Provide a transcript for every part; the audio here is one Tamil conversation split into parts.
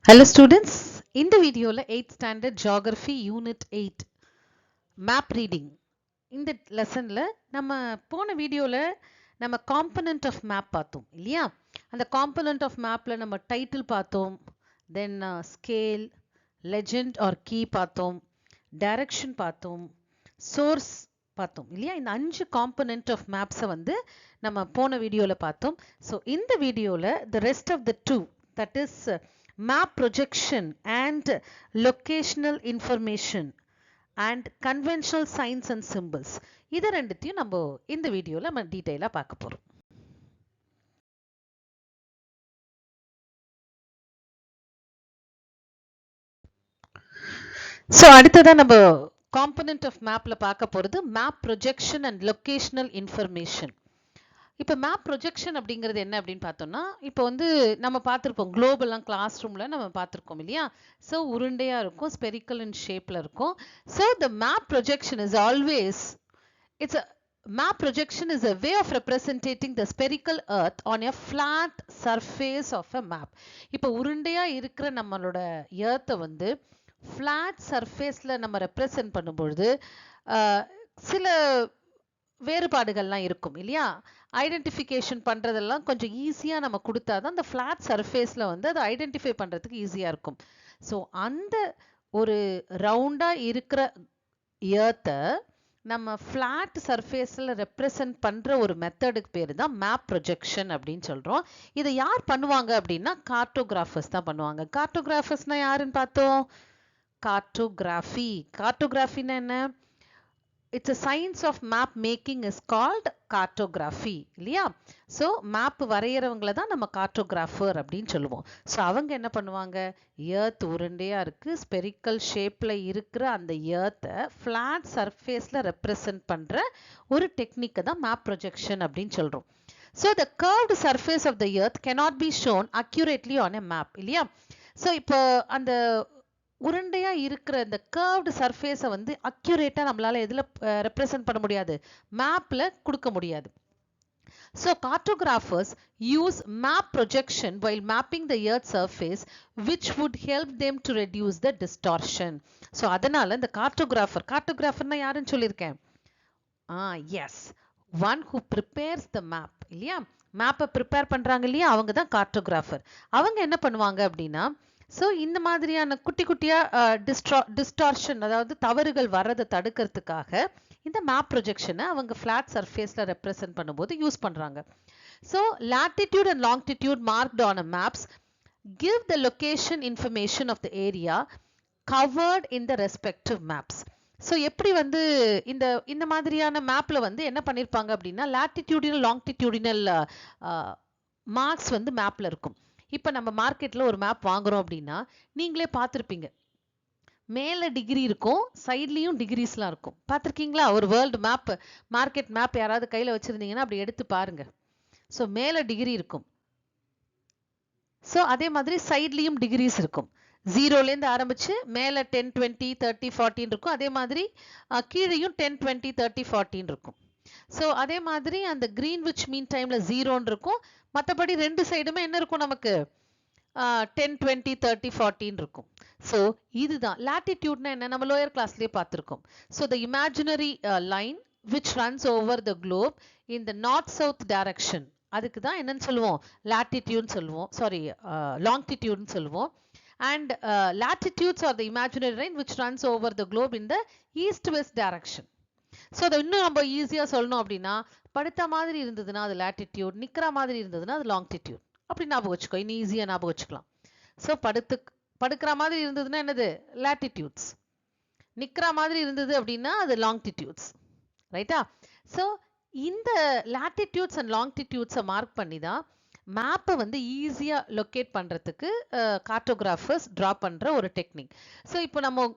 Hello students, இந்த வீடியோல 8th standard geography unit 8 map reading இந்த லெசன்ல நம்ம போன வீடியோல நம்ம component of map பார்த்தோம் இல்லையா? அந்த component of mapல நம்ம title பார்த்தோம், then scale, legend or key பார்த்தோம், direction பார்த்தோம், source பார்த்தோம் இல்லையா? இந்த 5 component of maps வந்து நம்ம போன வீடியோல பார்த்தோம். So இந்த வீடியோல the rest of the two, that is map projection and locational information and conventional signs and symbols இத ரெண்டுத்தையும் நம்ம இந்த வீடியோல நம்ம டீடைலா பார்க்க போறோம். So அடுத்ததா நம்ம component of mapல பார்க்க போறது map projection and locational information. இப்போ மேப் ப்ரொஜெக்ஷன் அப்படிங்கிறது என்ன அப்படின்னு பார்த்தோம்னா, இப்போ வந்து நம்ம பார்த்துருப்போம் குளோபெல்லாம் கிளாஸ் ரூம்ல நம்ம பார்த்துருக்கோம் இல்லையா? ஸோ உருண்டையா இருக்கும், ஸ்பெரிக்கல் இன் ஷேப்ல இருக்கும். So the map projection is always it's map projection is a way of representing the spherical earth on a flat surface of a map. இப்போ உருண்டையா இருக்கிற நம்மளோட எர்த்தை வந்து ஃபிளாட் சர்ஃபேஸ்ல நம்ம ரெப்ரசன்ட் பண்ணும்பொழுது சில வேறுபாடுகள்லாம் இருக்கும் இல்லையா? ஐடென்டிஃபிகேஷன் பண்ணுறதெல்லாம் கொஞ்சம் ஈஸியாக நம்ம கொடுத்தா தான் அந்த ஃப்ளாட் சர்ஃபேஸில் வந்து அதை ஐடென்டிஃபை பண்ணுறதுக்கு ஈஸியாக இருக்கும். ஸோ அந்த ஒரு ரவுண்டாக இருக்கிற எர்த்தை நம்ம ஃப்ளாட் சர்ஃபேஸில் ரெப்ரசன்ட் பண்ணுற ஒரு மெத்தடுக்கு பேர் தான் மேப் ப்ரொஜெக்ஷன் அப்படின்னு சொல்கிறோம். இதை யார் பண்ணுவாங்க அப்படின்னா கார்ட்டோகிராஃபர்ஸ் தான் பண்ணுவாங்க. கார்ட்டோகிராஃபர்ஸ்னால் யாருன்னு பார்த்தோம்? கார்ட்டோகிராஃபி. கார்ட்டோகிராஃபின்னா என்ன? It's a science of map making is called cartography இல்லையா? ஸோ மேப் வரைகிறவங்கள தான் நம்ம கார்ட்டோகிராஃபர் அப்படின்னு சொல்லுவோம். ஸோ அவங்க என்ன பண்ணுவாங்க, எர்த் உருண்டையாக இருக்குது, ஸ்பெரிக்கல் ஷேப்பில் இருக்கிற அந்த எர்த்தை ஃப்ளாட் சர்ஃபேஸில் ரெப்ரசன்ட் பண்ணுற ஒரு டெக்னிக்கை தான் மேப் ப்ரொஜெக்ஷன் அப்படின்னு சொல்கிறோம். So the curved surface of the earth cannot be shown accurately on a map இல்லையா? ஸோ இப்போ அந்த உருண்டையா இருக்கிற இந்த கர்வ்டு சர்ஃபேஸை வந்து அக்யூரேட்டா நம்மளால எதுல ரெப்ரசன்ட் பண்ண முடியாது, மேப்ல கொடுக்க முடியாது. So cartographers use map projection while mapping the earth surface, which would help them to reduce the distortion. So அதனால இந்த கார்ட்டோகிராஃபர்னா யாருன்னு சொல்லியிருக்கேன்? yes, one who prepares the map இல்லையா? மேப்பை ப்ரிப்பேர் பண்றாங்க இல்லையா, அவங்க தான் கார்ட்டோகிராஃபர். அவங்க என்ன பண்ணுவாங்க அப்படின்னா, ஸோ இந்த மாதிரியான குட்டி குட்டியாக டிஸ்டார்ஷன், அதாவது தவறுகள் வர்றதை தடுக்கிறதுக்காக இந்த மேப் ப்ரொஜெக்ஷனை அவங்க ஃப்ளாட் சர்ஃபேஸில் ரெப்ரசன்ட் பண்ணும்போது யூஸ் பண்ணுறாங்க. So latitude and longitude marked on a maps give the location information of the area covered in the respective maps. So எப்படி வந்து இந்த மாதிரியான மேப்பில் வந்து என்ன பண்ணியிருப்பாங்க அப்படின்னா, latitudinal longitudinal மார்க்ஸ் வந்து மேப்பில் இருக்கும். இப்போ நம்ம மார்க்கெட்டில் ஒரு மேப் வாங்குறோம் அப்படின்னா நீங்களே பார்த்துருப்பீங்க, மேலே டிகிரி இருக்கும், சைட்லேயும் டிகிரிஸ்லாம் இருக்கும். பார்த்துருக்கீங்களா? ஒரு வேர்ல்டு மேப், மார்க்கெட் மேப் யாராவது கையில் வச்சுருந்தீங்கன்னா அப்படி எடுத்து பாருங்க. ஸோ மேலே டிகிரி இருக்கும், ஸோ அதே மாதிரி சைட்லேயும் டிகிரிஸ் இருக்கும். 0லேருந்து ஆரம்பித்து மேலே 10, 20, 30, 40 இருக்கும். அதே மாதிரி கீழேயும் 10, 20, 30, 40 இருக்கும். ஸோ அதே மாதிரி அந்த கிரீன்விச் மீன் டைமில் 0 இருக்கும். மற்றபடி ரெண்டு சைடுமே என்ன இருக்கும், நமக்கு 10, 20, 30, 40 இருக்கும். ஸோ இதுதான் latitudeனா என்ன, நம்ம லோயர் கிளாஸ்லேயே பார்த்துருக்கோம். So the imaginary line which runs over the Globe in the north south direction, அதுக்கு தான் என்னன்னு சொல்லுவோம், latitudeன்னு சொல்லுவோம், சாரி longitudeன்னு சொல்லுவோம். And latitudes are the imaginary line which runs over the globe in the east west direction. So அதை இன்னும் நம்ம ஈஸியாக சொல்லணும் அப்படின்னா, படுத்த மாதிரி இருந்ததுன்னா அது latitude, நிற்கிற மாதிரி இருந்ததுன்னா அது longitude. அப்படி ஞாபகம் வச்சுக்கோ, இன்னும் ஈஸியாக ஞாபகம் வச்சுக்கலாம். ஸோ படுக்கிற மாதிரி இருந்ததுன்னா என்னது, latitudes. நிற்கிற மாதிரி இருந்தது அப்படின்னா அது longitudes, ரைட்டா? ஸோ இந்த latitudes and longitudes மார்க் பண்ணி தான் மேப்பை வந்து ஈஸியாக லொக்கேட் பண்ணுறதுக்கு கார்ட்டோகிராஃபர்ஸ் ட்ரா பண்ணுற ஒரு டெக்னிக். ஸோ இப்போ நம்ம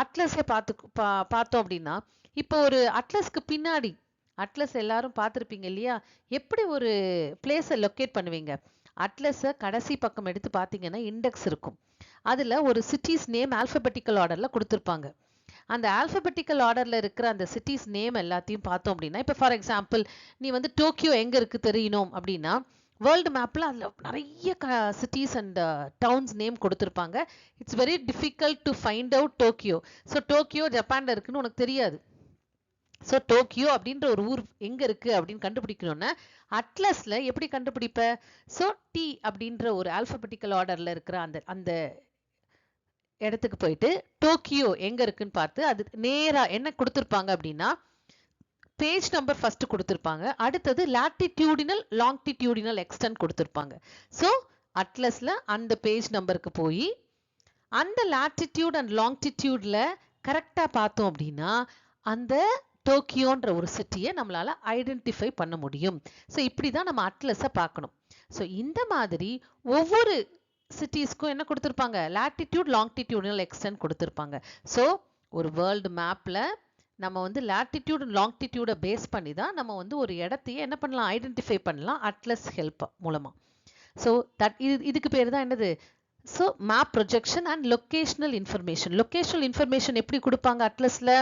அட்லஸை பார்த்தோம் அப்படின்னா, இப்போ ஒரு அட்லஸ்க்கு பின்னாடி, அட்லஸ் எல்லாரும் பார்த்துருப்பீங்க இல்லையா, எப்படி ஒரு பிளேஸை லொக்கேட் பண்ணுவீங்க? அட்லஸை கடைசி பக்கம் எடுத்து பார்த்தீங்கன்னா இண்டெக்ஸ் இருக்கும், அதில் ஒரு சிட்டிஸ் நேம் ஆல்ஃபபெட்டிக்கல் ஆர்டரில் கொடுத்துருப்பாங்க. அந்த ஆல்ஃபபெட்டிக்கல் ஆர்டரில் இருக்கிற அந்த சிட்டிஸ் நேம் எல்லாத்தையும் பார்த்தோம் அப்படின்னா, இப்போ ஃபார் எக்ஸாம்பிள் நீ வந்து டோக்கியோ எங்கே இருக்குது தெரியணும் அப்படின்னா வேர்ல்டு மேப்பில் அதில் நிறைய சிட்டிஸ் அண்ட் டவுன்ஸ் நேம் கொடுத்துருப்பாங்க. It's very difficult to find out Tokyo. So Tokyo ஜப்பானில் இருக்குன்னு உனக்கு தெரியாது. ஸோ டோக்கியோ அப்படின்ற ஒரு ஊர் எங்கே இருக்குது அப்படின்னு கண்டுபிடிக்கணும்னா அட்லஸில் எப்படி கண்டுபிடிப்ப? ஸோ டி அப்படின்ற ஒரு ஆல்ஃபபெட்டிக்கல் ஆர்டரில் இருக்கிற அந்த அந்த இடத்துக்கு போயிட்டு டோக்கியோ எங்கே இருக்குன்னு பார்த்து அது நேராக என்ன கொடுத்துருப்பாங்க அப்படின்னா பேஜ் நம்பர் ஃபர்ஸ்ட் கொடுத்துருப்பாங்க. அடுத்தது லாட்டிடியூடினல் லாங்கிடியூடினல் எக்ஸ்டென்ட் கொடுத்துருப்பாங்க. ஸோ அட்லஸில் அந்த பேஜ் நம்பருக்கு போய் அந்த லாட்டிடியூட் அண்ட் லாங்கிடியூடில் கரெக்டாக பார்த்தோம் அப்படின்னா அந்த டோக்கியோன்ற ஒரு சிட்டியை நம்மளால ஐடென்டிஃபை பண்ண முடியும். ஸோ இப்படி தான் நம்ம அட்லஸை பார்க்கணும். ஸோ இந்த மாதிரி ஒவ்வொரு சிட்டிஸ்க்கும் என்ன கொடுத்துருப்பாங்க? லாட்டிடியூட் லாங்கிடியூடினல் எக்ஸ்டென்ட் கொடுத்துருப்பாங்க. ஸோ ஒரு வேர்ல்டு மேப்பில் நம்ம வந்து லாட்டிடியூட் அண்ட் லாங்கிடியூடை பேஸ் பண்ணி தான் நம்ம வந்து ஒரு இடத்தையே என்ன பண்ணலாம்? ஐடென்டிஃபை பண்ணலாம் அட்லஸ் ஹெல்ப் மூலமாக. ஸோ இதுக்கு பேர் தான் என்னது? So map projection and locational information. Locational information எப்படி கொடுப்பாங்க அட்லஸில்?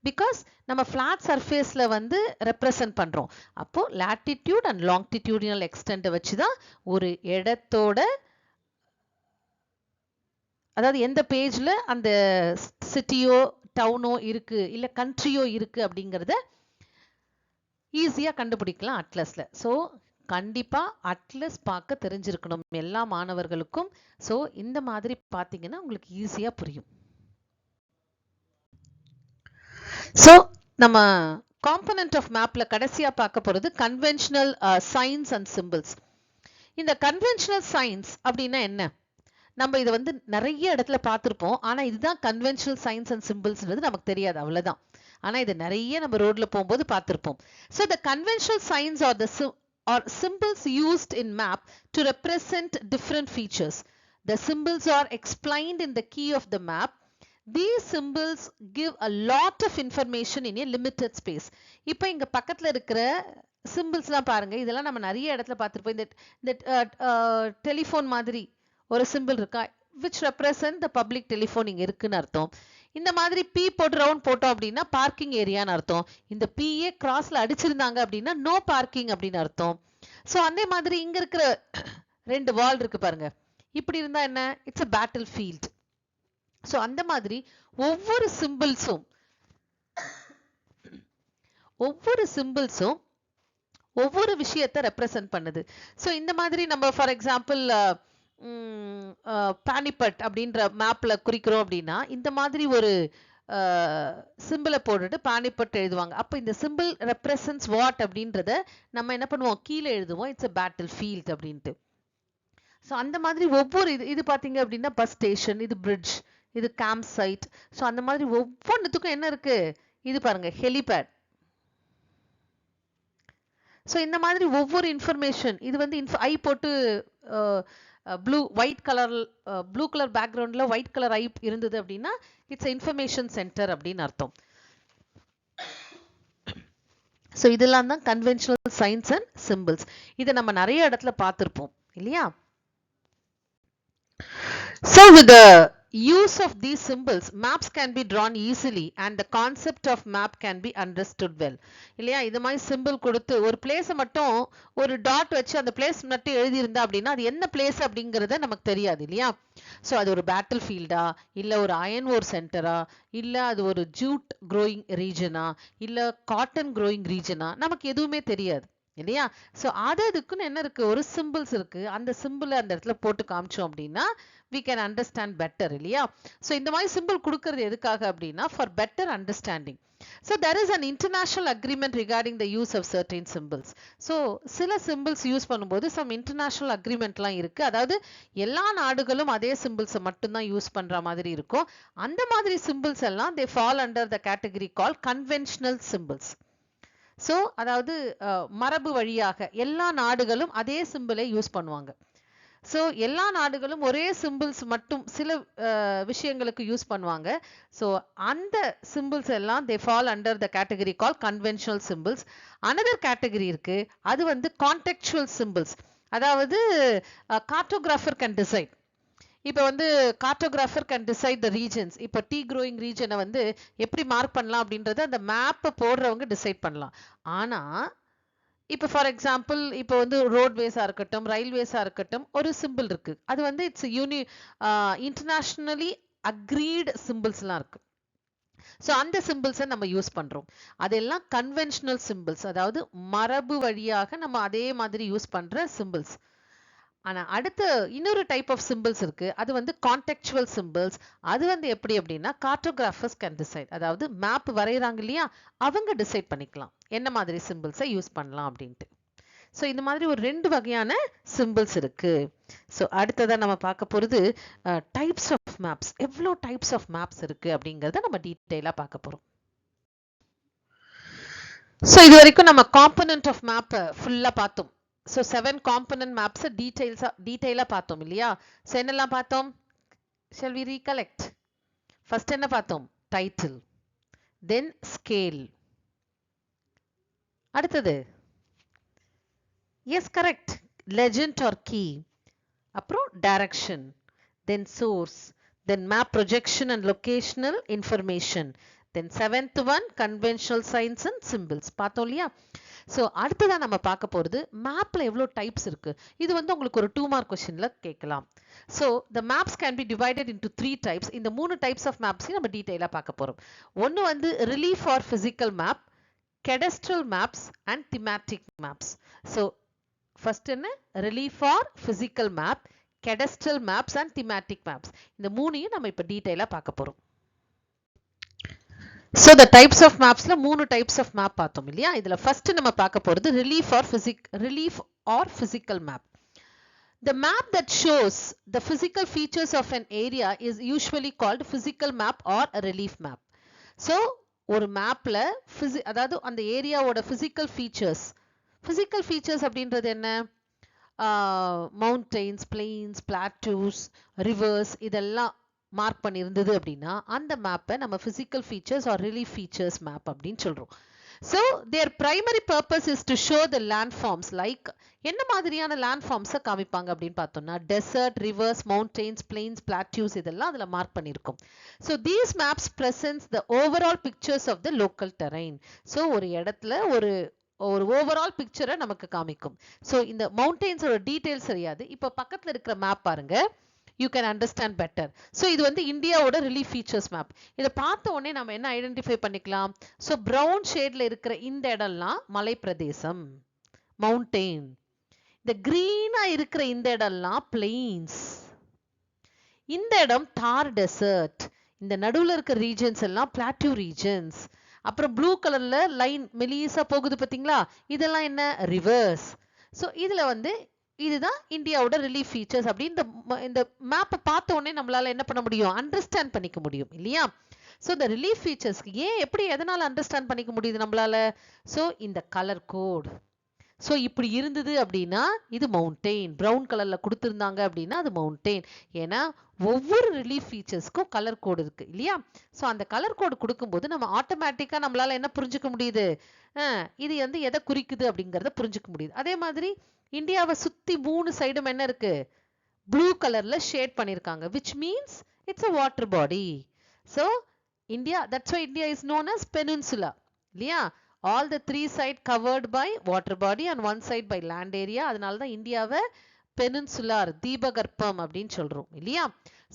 பிகாஸ் நம்ம ஃப்ளாட் சர்ஃபேஸில் வந்து ரெப்ரசன்ட் பண்ணுறோம். அப்போது லாட்டிடியூட் அண்ட் லாங்கிடியூடினல் எக்ஸ்டென்ட்டை வச்சு தான் ஒரு இடத்தோட, அதாவது எந்த பேஜில் அந்த சிட்டியோ டவுனோ இருக்கு இல்லை கண்ட்ரியோ இருக்கு அப்படிங்கிறத ஈஸியாக கண்டுபிடிக்கலாம் அட்லஸில். ஸோ கண்டிப்பாக அட்லஸ் பார்க்க தெரிஞ்சிருக்கணும் எல்லா மாணவர்களுக்கும். ஸோ இந்த மாதிரி பார்த்தீங்கன்னா உங்களுக்கு ஈஸியாக புரியும். ஸோ நம்ம காம்பனன்ட் ஆஃப் மேப்பில் கடைசியாக பார்க்க போகிறது கன்வென்ஷனல் சைன்ஸ் அண்ட் சிம்பிள்ஸ். இந்த கன்வென்ஷனல் சைன்ஸ் அப்படின்னா என்ன? நம்ம இதை வந்து நிறைய இடத்துல பார்த்துருப்போம். ஆனால் இதுதான் கன்வென்ஷனல் சைன்ஸ் அண்ட் சிம்பிள்ஸ்ன்றது நமக்கு தெரியாது, அவ்வளோதான். ஆனால் இது நிறைய நம்ம ரோட்ல போகும்போது பார்த்துருப்போம். So the conventional science R the symbols used in map to represent different features. The symbols are explained in the key of the map. These symbols give a lot of information in a limited space. இப்போ இங்க பக்கத்துல இருக்கிற சிம்பிள்ஸ்லாம் பாருங்க, இதெல்லாம் நம்ம நிறைய இடத்துல பார்த்துருப்போம். இந்த டெலிஃபோன் மாதிரி ஒரு சிம்பிள் இருக்கா, which represent the public telephone இங்க இருக்குன்னு அர்த்தம். இந்த மாதிரி பி போட்டு ரவுண்ட் போட்டோம் அப்படின்னா பார்க்கிங் ஏரியான்னு அர்த்தம். இந்த பிஏ கிராஸ்ல அடிச்சிருந்தாங்க அப்படின்னா நோ பார்க்கிங் அப்படின்னு அர்த்தம். ஸோ அதே மாதிரி இங்க இருக்கிற ரெண்டு வால் இருக்கு பாருங்க, இப்படி இருந்தா என்ன? It's a battle field. So அந்த மாதிரி ஒவ்வொரு சிம்பிள்ஸும் ஒவ்வொரு விஷயத்தை ரெப்ரசன்ட் பண்ணுது. ஸோ இந்த மாதிரி நம்ம ஃபார் எக்ஸாம்பிள் பானிபட் அப்படின்ற மேப்ல குறிக்கிறோம் அப்படின்னா இந்த மாதிரி ஒரு சிம்பிளை போட்டுட்டு பானிபட் எழுதுவாங்க. அப்போ இந்த சிம்பிள் ரெப்ரசன்ட்ஸ் வாட் அப்படின்றத நம்ம என்ன பண்ணுவோம்? கீழே எழுதுவோம், இட்ஸ் அ பேட்டில் ஃபீல்ட் அப்படின்ட்டு. ஸோ அந்த மாதிரி ஒவ்வொரு இது பார்த்தீங்க அப்படின்னா பஸ் ஸ்டேஷன், இது பிரிட்ஜ், இது கேம்ப் சைட். ஸோ அந்த மாதிரி ஒவ்வொன்றுத்துக்கும் என்ன இருக்கு? இது பாருங்க ஹெலிபேட். ஸோ இந்த மாதிரி ஒவ்வொரு இன்ஃபர்மேஷன், இது வந்து ஐ போட்டு ப்ளூ கலர் பேக்ரவுண்ட்ல ஒயிட் கலர் ஐ இருந்தது அப்படின்னா இட்ஸ் இன்ஃபர்மேஷன் சென்டர் அப்படின்னு அர்த்தம். ஸோ இதெல்லாம் தான் கன்வென்ஷனல் சைன்ஸ் அண்ட் சிம்பிள்ஸ். இதை நம்ம நிறைய இடத்துல பார்த்துருப்போம் இல்லையா? So with the use of these symbols, maps can be drawn easily and the concept of map can be understood well. இல்லையா? இது மாதிரி சிம்பிள் கொடுத்து ஒரு பிளேஸை மட்டும் ஒரு டாட் வச்சு அந்த பிளேஸ் மட்டும் எழுதியிருந்தா அப்படின்னா அது என்ன பிளேஸ் அப்படிங்கிறத நமக்கு தெரியாது இல்லையா? ஸோ அது ஒரு பேட்டில் ஃபீல்டா, இல்லை ஒரு அயன் ஓர் சென்டரா, இல்லை அது ஒரு ஜூட் க்ரோயிங் ரீஜனா, இல்லை காட்டன் க்ரோயிங் ரீஜனா, நமக்கு எதுவுமே தெரியாது இல்லையா? ஸோ அதுக்குன்னு என்ன இருக்கு? ஒரு சிம்பிள்ஸ் இருக்கு. அந்த சிம்பிளை அந்த இடத்துல போட்டு காமிச்சோம் அப்படின்னா we can understand better இல்லையா? ஸோ இந்த மாதிரி சிம்பிள் கொடுக்கறது எதுக்காக அப்படின்னா for better understanding. So there is an international agreement regarding the use of certain symbols. So சில சிம்பிள்ஸ் யூஸ் பண்ணும்போது some international agreementலாம் இருக்கு. அதாவது எல்லா நாடுகளும் அதே சிம்பிள்ஸை மட்டும்தான் யூஸ் பண்ற மாதிரி இருக்கும். அந்த மாதிரி சிம்பிள்ஸ் எல்லாம் they fall under the category called conventional symbols. So அதாவது மரபு வழியாக எல்லா நாடுகளும் அதே சிம்பிளை யூஸ் பண்ணுவாங்க. ஸோ எல்லா நாடுகளும் ஒரே சிம்பிள்ஸ் மட்டும் சில விஷயங்களுக்கு யூஸ் பண்ணுவாங்க. ஸோ அந்த சிம்பிள்ஸ் எல்லாம் they fall under the category called conventional symbols. another category இருக்கு, அது வந்து contextual symbols. அதாவது cartographer can decide. இப்போ வந்து கார்டோகிராஃபர் கேன் டிசைட் த ரீஜன்ஸ். இப்போ டீ க்ரோயிங் ரீஜனை வந்து எப்படி மார்க் பண்ணலாம் அப்படின்றத அந்த மேப்பை போடுறவங்க டிசைட் பண்ணலாம். ஆனால் இப்போ ஃபார் எக்ஸாம்பிள் இப்போ வந்து ரோட்வேஸாக இருக்கட்டும், ரயில்வேஸாக இருக்கட்டும், ஒரு சிம்பிள் இருக்கு. அது வந்து இட்ஸ் இன்டர்நேஷ்னலி அக்ரீட் சிம்பிள்ஸ்லாம் இருக்கு. ஸோ அந்த சிம்பிள்ஸை நம்ம யூஸ் பண்றோம். அதெல்லாம் கன்வென்ஷனல் சிம்பிள்ஸ், அதாவது மரபு வழியாக நம்ம அதே மாதிரி யூஸ் பண்ற சிம்பிள்ஸ். ஆனா அடுத்து இன்னொரு டைப் ஆஃப் சிம்பிள்ஸ் இருக்கு. அது வந்து கான்டெக்சுவல் சிம்பிள்ஸ். அது வந்து எப்படி அப்படின்னா கார்ட்டோகிராஃபர்ஸ் கேன் டிசைட், அதாவது மேப் வரைகிறாங்க இல்லையா, அவங்க டிசைட் பண்ணிக்கலாம் என்ன மாதிரி சிம்பிள்ஸை யூஸ் பண்ணலாம் அப்படின்ட்டு. ஸோ இந்த மாதிரி ஒரு 2 வகையான சிம்பிள்ஸ் இருக்கு. ஸோ அடுத்ததான் நம்ம பார்க்க போறது டைப்ஸ் ஆஃப் மேப்ஸ். எவ்வளோ டைப்ஸ் ஆஃப் மேப்ஸ் இருக்கு அப்படிங்கிறத நம்ம டீட்டெயிலாக பார்க்க போறோம். ஸோ இது வரைக்கும் நம்ம காம்பனன்ட் ஆஃப் மேப் ஃபுல்லா பார்த்தோம். ஸோ 7 காம்பனன்ட் மேப்ஸ் டீட்டெயிலாக பார்த்தோம் இல்லையா. ஸோ என்னெல்லாம் பார்த்தோம்? Shall we recollect? ஃபர்ஸ்ட் என்ன பார்த்தோம்? டைட்டில், தென் ஸ்கேல், அடுத்தது is correct legend or key, அப்புறம் direction, then source, then map projection and locational information, then 7th one conventional signs and symbols பார்த்தோம் இல்லையா. ஸோ அடுத்ததான் நம்ம பார்க்க போகிறது மேப்பில் எவ்வளோ டைப்ஸ் இருக்கு. இது வந்து உங்களுக்கு ஒரு 2 மார்க் கொஸ்டின்ல கேட்கலாம். So the maps can be divided into 3 types. இந்த 3 டைப்ஸ் ஆஃப் மேப்ஸையும் நம்ம டீட்டெயிலாக பார்க்க போகிறோம். ஒன்று வந்து relief or physical map, cadastral maps and thematic maps. So first என்ன? Relief or physical map, cadastral maps and thematic maps. இந்த 3ஐயும் நம்ம இப்போ டீட்டெயிலாக பார்க்க போகிறோம். So the types of mapsல 3 types of map பார்த்தோம் இல்லையா. இதுல first நம்ம பார்க்க போறது relief or physical map. The map that shows the physical features of an area is usually called physical map or a relief map. So ஒரு மேப்ல அதாவது அந்த ஏரியாவோட physical features அப்படின்றது என்ன? மவுண்டெயின்ஸ், பிளெயின்ஸ், பிளாட்டூஸ், ரிவர்ஸ் இதெல்லாம் மார்க் பண்ணியிருந்தது அப்படின்னா அந்த மேப்பை நம்ம physical features or relief features map அப்படின்னு சொல்றோம். So their primary purpose is to show the landforms, like என்ன மாதிரியான landforms காமிப்பாங்க அப்படின்னு பார்த்தோம்னா desert, rivers, mountains, plains, plateaus இதெல்லாம் அதுல மார்க் பண்ணியிருக்கோம். So these maps presents the overall pictures of the local terrain. So ஒரு இடத்துல ஒரு ஓவரால் பிக்சரை நமக்கு காமிக்கும். ஸோ இந்த மவுண்டெயின்ஸோட டீடைல்ஸ் தெரியாது. இப்போ பக்கத்தில் இருக்கிற மேப் பாருங்க, you can understand better. So இது வந்து இந்தியாவோட ரிலீஃப் ஃபீச்சர்ஸ் மேப். இதை பார்த்த உடனே நம்ம என்ன ஐடென்டிஃபை பண்ணிக்கலாம்? ஸோ ப்ரௌன் ஷேட்ல இருக்கிற இந்த இடம்லாம் மலை பிரதேசம், மவுண்டெயின். இந்த கிரீனா இருக்கிற இந்த இடம்லாம் பிளெயின்ஸ். இந்த இடம் தார் டெசர்ட். இந்த நடுவில் இருக்கிற ரீஜன்ஸ் எல்லாம் பிளாட்டியூ ரீஜன்ஸ். அப்புறம் ப்ளூ கலர்ல லைன் மெலிசா போகுது பார்த்தீங்களா, இதெல்லாம் என்ன? ரிவர்ஸ். ஸோ இதுல வந்து இதுதான் இந்தியாவோட ரிலீஃப் ஃபீச்சர்ஸ். அப்படி இந்த மேப்பை பார்த்த உடனே நம்மளால என்ன பண்ண முடியும்? அண்டர்ஸ்டாண்ட் பண்ணிக்க முடியும் இல்லையா. ஸோ இந்த ரிலீஃப் ஃபீச்சர்ஸ்க்கு எப்படி எதனால அண்டர்ஸ்டாண்ட் பண்ணிக்க முடியுது நம்மளால? ஸோ இந்த கலர் கோட். ஸோ இப்படி இருந்தது அப்படின்னா இது மவுண்டெயின், ப்ரௌன் கலர்ல கொடுத்துருந்தாங்க அப்படின்னா அது மவுண்டெயின். ஏன்னா ஒவ்வொரு ரிலீஃப் ஃபீச்சர்ஸ்க்கும் கலர் கோடு இருக்கு இல்லையா. ஸோ அந்த கலர் கோடு கொடுக்கும்போது நம்ம ஆட்டோமேட்டிக்கா நம்மளால என்ன புரிஞ்சுக்க முடியுது? இது வந்து எதை குறிக்குது அப்படிங்கிறத புரிஞ்சுக்க முடியுது. அதே மாதிரி இந்தியாவை சுத்தி 3 சைடும் என்ன இருக்கு? ப்ளூ கலர்ல ஷேட் பண்ணிருக்காங்க, which means it's a water body. So India, that's why India is known as peninsula இல்லையா. all the 3 side covered by water body and 1 side by land area. அதனால தான் இந்தியாவை பெனின்சுலார், தீபகற்பம் அப்படின்னு சொல்றோம் இல்லையா.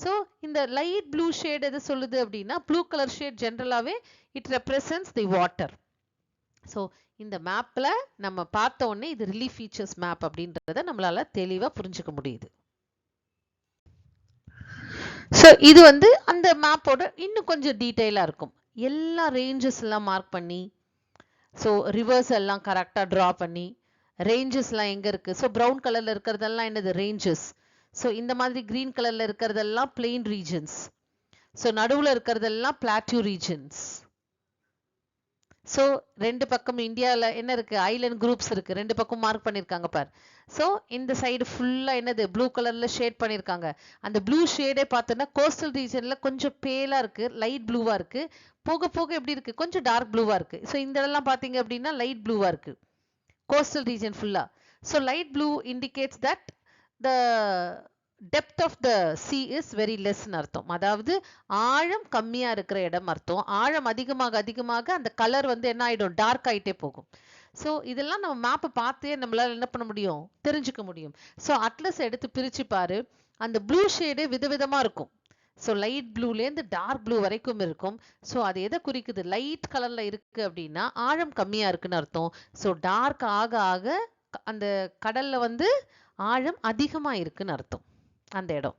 ஸோ இந்த லைட் ப்ளூ ஷேட் எது சொல்லுது அப்படின்னா, ப்ளூ கலர் ஷேட் ஜென்ரலாவே it represents the water. So இந்த மேப்ல நம்ம பார்த்த உடனே இது ரிலீஃப் ஃபீச்சர்ஸ் மேப் அப்படின்றத நம்மளால தெளிவா புரிஞ்சுக்க முடியுது. ஸோ இது வந்து அந்த மேப்போட இன்னும் கொஞ்சம் டீட்டெயிலா இருக்கும். எல்லா ரேஞ்சஸ் எல்லாம் மார்க் பண்ணி, ஸோ ரிவர்ஸ் எல்லாம் கரெக்டா டிரா பண்ணி, ரேஞ்சஸ்லாம் எங்க இருக்கு? ஸோ ப்ரௌன் கலர்ல இருக்கிறதெல்லாம் என்னது? ரேஞ்சஸ். ஸோ இந்த மாதிரி கிரீன் கலர்ல இருக்கிறதெல்லாம் பிளெயின் ரீஜன்ஸ். ஸோ நடுவில் இருக்கிறதெல்லாம் பிளாட்டியூ ரீஜன்ஸ். ஸோ 2 பக்கம் இந்தியாவில் என்ன இருக்கு? ஐலண்ட் குரூப்ஸ் இருக்கு, 2 பக்கம் மார்க் பண்ணிருக்காங்க பார். ஸோ இந்த சைடு ஃபுல்லா என்னது? ப்ளூ கலர்ல ஷேட் பண்ணிருக்காங்க. அந்த ப்ளூ ஷேடே பார்த்தோன்னா கோஸ்டல் ரீஜன்ல கொஞ்சம் பேலா இருக்கு, லைட் ப்ளூவா இருக்கு. போக போக எப்படி இருக்கு? கொஞ்சம் டார்க் ப்ளூவா இருக்கு. ஸோ இந்த இடம்லாம் பாத்தீங்க அப்படின்னா லைட் ப்ளூவா இருக்கு, கோஸ்டல் ரீஜன் ஃபுல்லா. So light blue indicates that the depth of the sea is very லெஸ்ன்னு அர்த்தம். அதாவது ஆழம் கம்மியா இருக்கிற இடம் அர்த்தம். ஆழம் அதிகமாக அதிகமாக அந்த கலர் வந்து என்ன ஆயிடும்? டார்க் ஆயிட்டே போகும். ஸோ இதெல்லாம் நம்ம மேப்பை பார்த்தே நம்மளால என்ன பண்ண முடியும், தெரிஞ்சுக்க முடியும். ஸோ அட்லஸ் எடுத்து பிரிச்சு பாரு, அந்த ப்ளூ ஷேடே விதவிதமா இருக்கும். ஸோ லைட் ப்ளூலேருந்து டார்க் ப்ளூ வரைக்கும் இருக்கும். ஸோ அது எதை குறிக்குது, லைட் கலர்ல இருக்கு அப்படின்னா ஆழம் கம்மியா இருக்குன்னு அர்த்தம். ஸோ டார்க் ஆக ஆக அந்த கடல்ல வந்து ஆழம் அதிகமா இருக்குன்னு அர்த்தம் அந்த இடம்.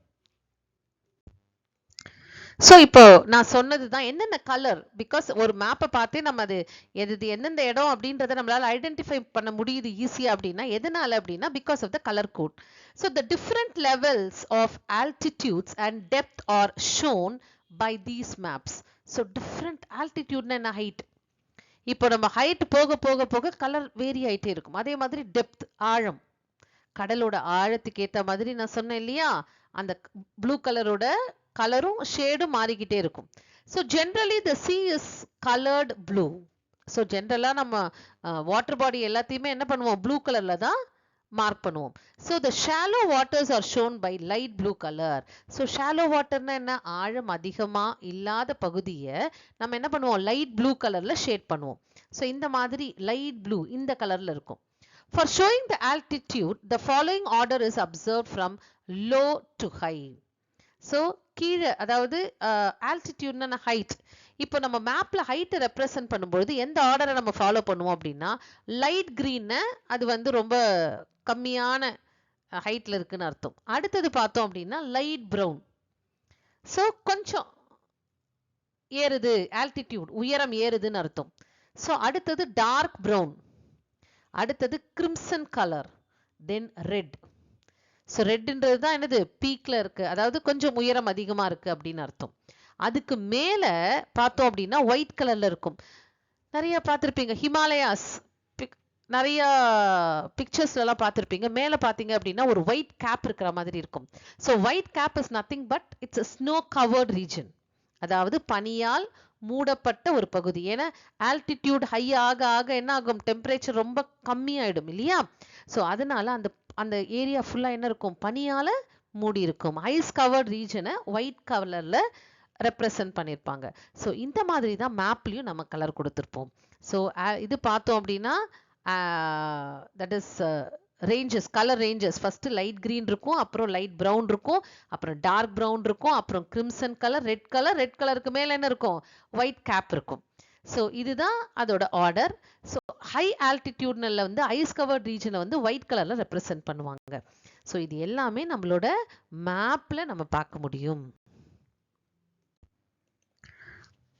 ஸோ இப்போ நான் சொன்னது தான் என்னென்ன கலர், பிகாஸ் ஒரு மேப்பை பார்த்தே நம்ம அது எது எந்தெந்த இடம் அப்படின்றத நம்மளால ஐடென்டிஃபை பண்ண முடியுது ஈஸியா அப்படின்னா எதனால அப்படின்னா because of the colour code. So the different levels of altitudes and depth are shown by these maps. So different ஆல்டிடியூட்னா என்ன, ஹைட். இப்போ நம்ம ஹைட் போக போக போக கலர் வேரி ஆயிட்டே இருக்கும். அதே மாதிரி டெப்த், ஆழம், கடலோட ஆழத்துக்கு ஏற்ற மாதிரி நான் சொன்னேன் இல்லையா, அந்த ப்ளூ கலரோட கலரும் ஷேடும் மாறிக்கிட்டே இருக்கும். So generally the sea is coloured blue. So ஜென்ரலாக நம்ம வாட்டர் பாடி எல்லாத்தையுமே என்ன பண்ணுவோம், ப்ளூ கலர்ல தான் மார்க் பண்ணுவோம். So the shallow waters are shown by light blue colour. So shallow வாட்டர்னா என்ன, ஆழம் அதிகமாக இல்லாத பகுதியை நம்ம என்ன பண்ணுவோம், லைட் ப்ளூ கலர்ல ஷேட் பண்ணுவோம். ஸோ இந்த மாதிரி லைட் ப்ளூ இந்த கலர்ல இருக்கும். For showing the altitude, the following order is observed from low to high. So கீழே அதாவது ஆல்டிடியூட்னா ஹைட். இப்போ நம்ம மேப்ல ஹைட்டை ரெப்ரசன்ட் பண்ணும்போது எந்த ஆர்டரை நம்ம ஃபாலோ பண்ணுவோம் அப்படின்னா லைட் கிரீன், அது வந்து ரொம்ப கம்மியான ஹைட்ல இருக்குன்னு அர்த்தம். அடுத்தது பார்த்தோம் அப்படின்னா லைட் ப்ரௌன், ஸோ கொஞ்சம் ஏறுது, ஆல்டிடியூட் உயரம் ஏறுதுன்னு அர்த்தம். ஸோ அடுத்தது டார்க் ப்ரௌன், அடுத்தது crimson colour, then red. So ரெட்ன்றது தான் என்னது, பீக்ல இருக்கு, அதாவது கொஞ்சம் உயரம் அதிகமா இருக்கு அப்படின்னு அர்த்தம். அதுக்கு மேல பார்த்தோம் அப்படின்னா ஒயிட் கலர்ல இருக்கும். நிறைய பார்த்துருப்பீங்க ஹிமாலயாஸ், நிறைய பிக்சர்ஸ்ல எல்லாம் பார்த்துருப்பீங்க. மேல பாத்தீங்க அப்படின்னா ஒரு ஒயிட் கேப் இருக்கிற மாதிரி இருக்கும். So white cap is nothing but it's snow covered region, அதாவது பனியால் மூடப்பட்ட ஒரு பகுதி. ஏன்னா ஆல்டிடியூட் ஹை ஆக ஆக என்ன ஆகும், டெம்பரேச்சர் ரொம்ப கம்மியாயிடும் இல்லையா. ஸோ அதனால அந்த அந்த ஏரியா ஃபுல்லா என்ன இருக்கும், பனியால மூடி இருக்கும். ஐஸ் கவர்ட் ரீஜனை ஒயிட் கலர்ல ரெப்ரசன்ட் பண்ணியிருப்பாங்க. ஸோ இந்த மாதிரி தான் மேப்லயும் நம்ம கலர் கொடுத்துருப்போம். ஸோ இது பார்த்தோம் அப்படின்னா that is ranges, colour ranges. First light green இருக்கும், அப்புறம் லைட் ப்ரௌன் இருக்கும், அப்புறம் டார்க் ப்ரௌன் இருக்கும், அப்புறம் crimson colour, red colour, red கலருக்கு மேல என்ன இருக்கும், ஒயிட் கேப் இருக்கும். ஸோ இதுதான் அதோட ஆர்டர். ஸோ ஹை ஆல்டிடியூட்ல வந்து ஐஸ் கவர்ட் ரீஜனை வந்து ஒயிட் கலர்ல ரெப்ரசன்ட் பண்ணுவாங்க. ஸோ இது எல்லாமே நம்மளோட மேப்ல நம்ம பார்க்க முடியும்.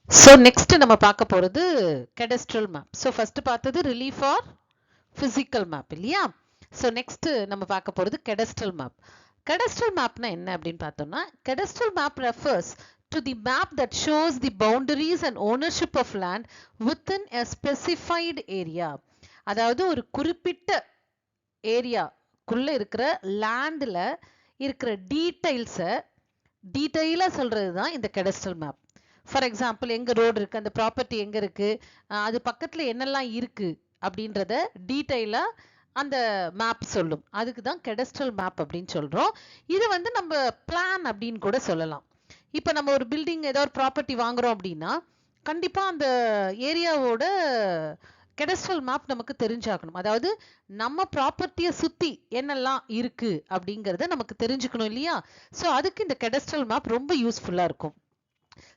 ஸோ நெக்ஸ்ட் நம்ம பார்க்க போறது கெடஸ்ட்ரல் மேப். ஸோ ஃபர்ஸ்ட் பார்த்தது ரிலீஃப் ஆர் பிசிக்கல் மேப் இல்லையா. ஸோ நெக்ஸ்ட் நம்ம பார்க்க போறது கெடஸ்ட்ரல் மேப். கெடஸ்ட்ரல் மேப்னா என்ன அப்படின்னு பார்த்தோம்னா, cadastral map refers to the map that shows the boundaries and ownership of land within a specified area. அதாவது ஒரு குறிப்பிட்ட ஏரியாக்குள்ள இருக்கிற லேண்ட்ல இருக்கிற டீடைலா சொல்றது தான் இந்த கெடஸ்ட்ரல் மேப். ஃபார் எக்ஸாம்பிள் எங்க ரோடு இருக்கு, அந்த ப்ராப்பர்ட்டி எங்க இருக்கு, அது பக்கத்துல என்னெல்லாம் இருக்கு அப்படின்றத டீடைலா அந்த மேப் சொல்லும். அதுக்கு தான் கெடஸ்ட்ரல் மேப் அப்படின்னு சொல்றோம். இது வந்து நம்ம பிளான் அப்படின்னு கூட சொல்லலாம். இப்போ நம்ம ஒரு பில்டிங் ஏதோ ஒரு ப்ராப்பர்ட்டி வாங்குறோம் அப்படின்னா கண்டிப்பா அந்த ஏரியாவோட கெடஸ்ட்ரல் மேப் நமக்கு தெரிஞ்சாகணும். அதாவது நம்ம ப்ராப்பர்ட்டியை சுத்தி என்னெல்லாம் இருக்கு அப்படிங்கறத நமக்கு தெரிஞ்சுக்கணும் இல்லையா. ஸோ அதுக்கு இந்த கெடஸ்ட்ரல் மேப் ரொம்ப யூஸ்ஃபுல்லா இருக்கும்.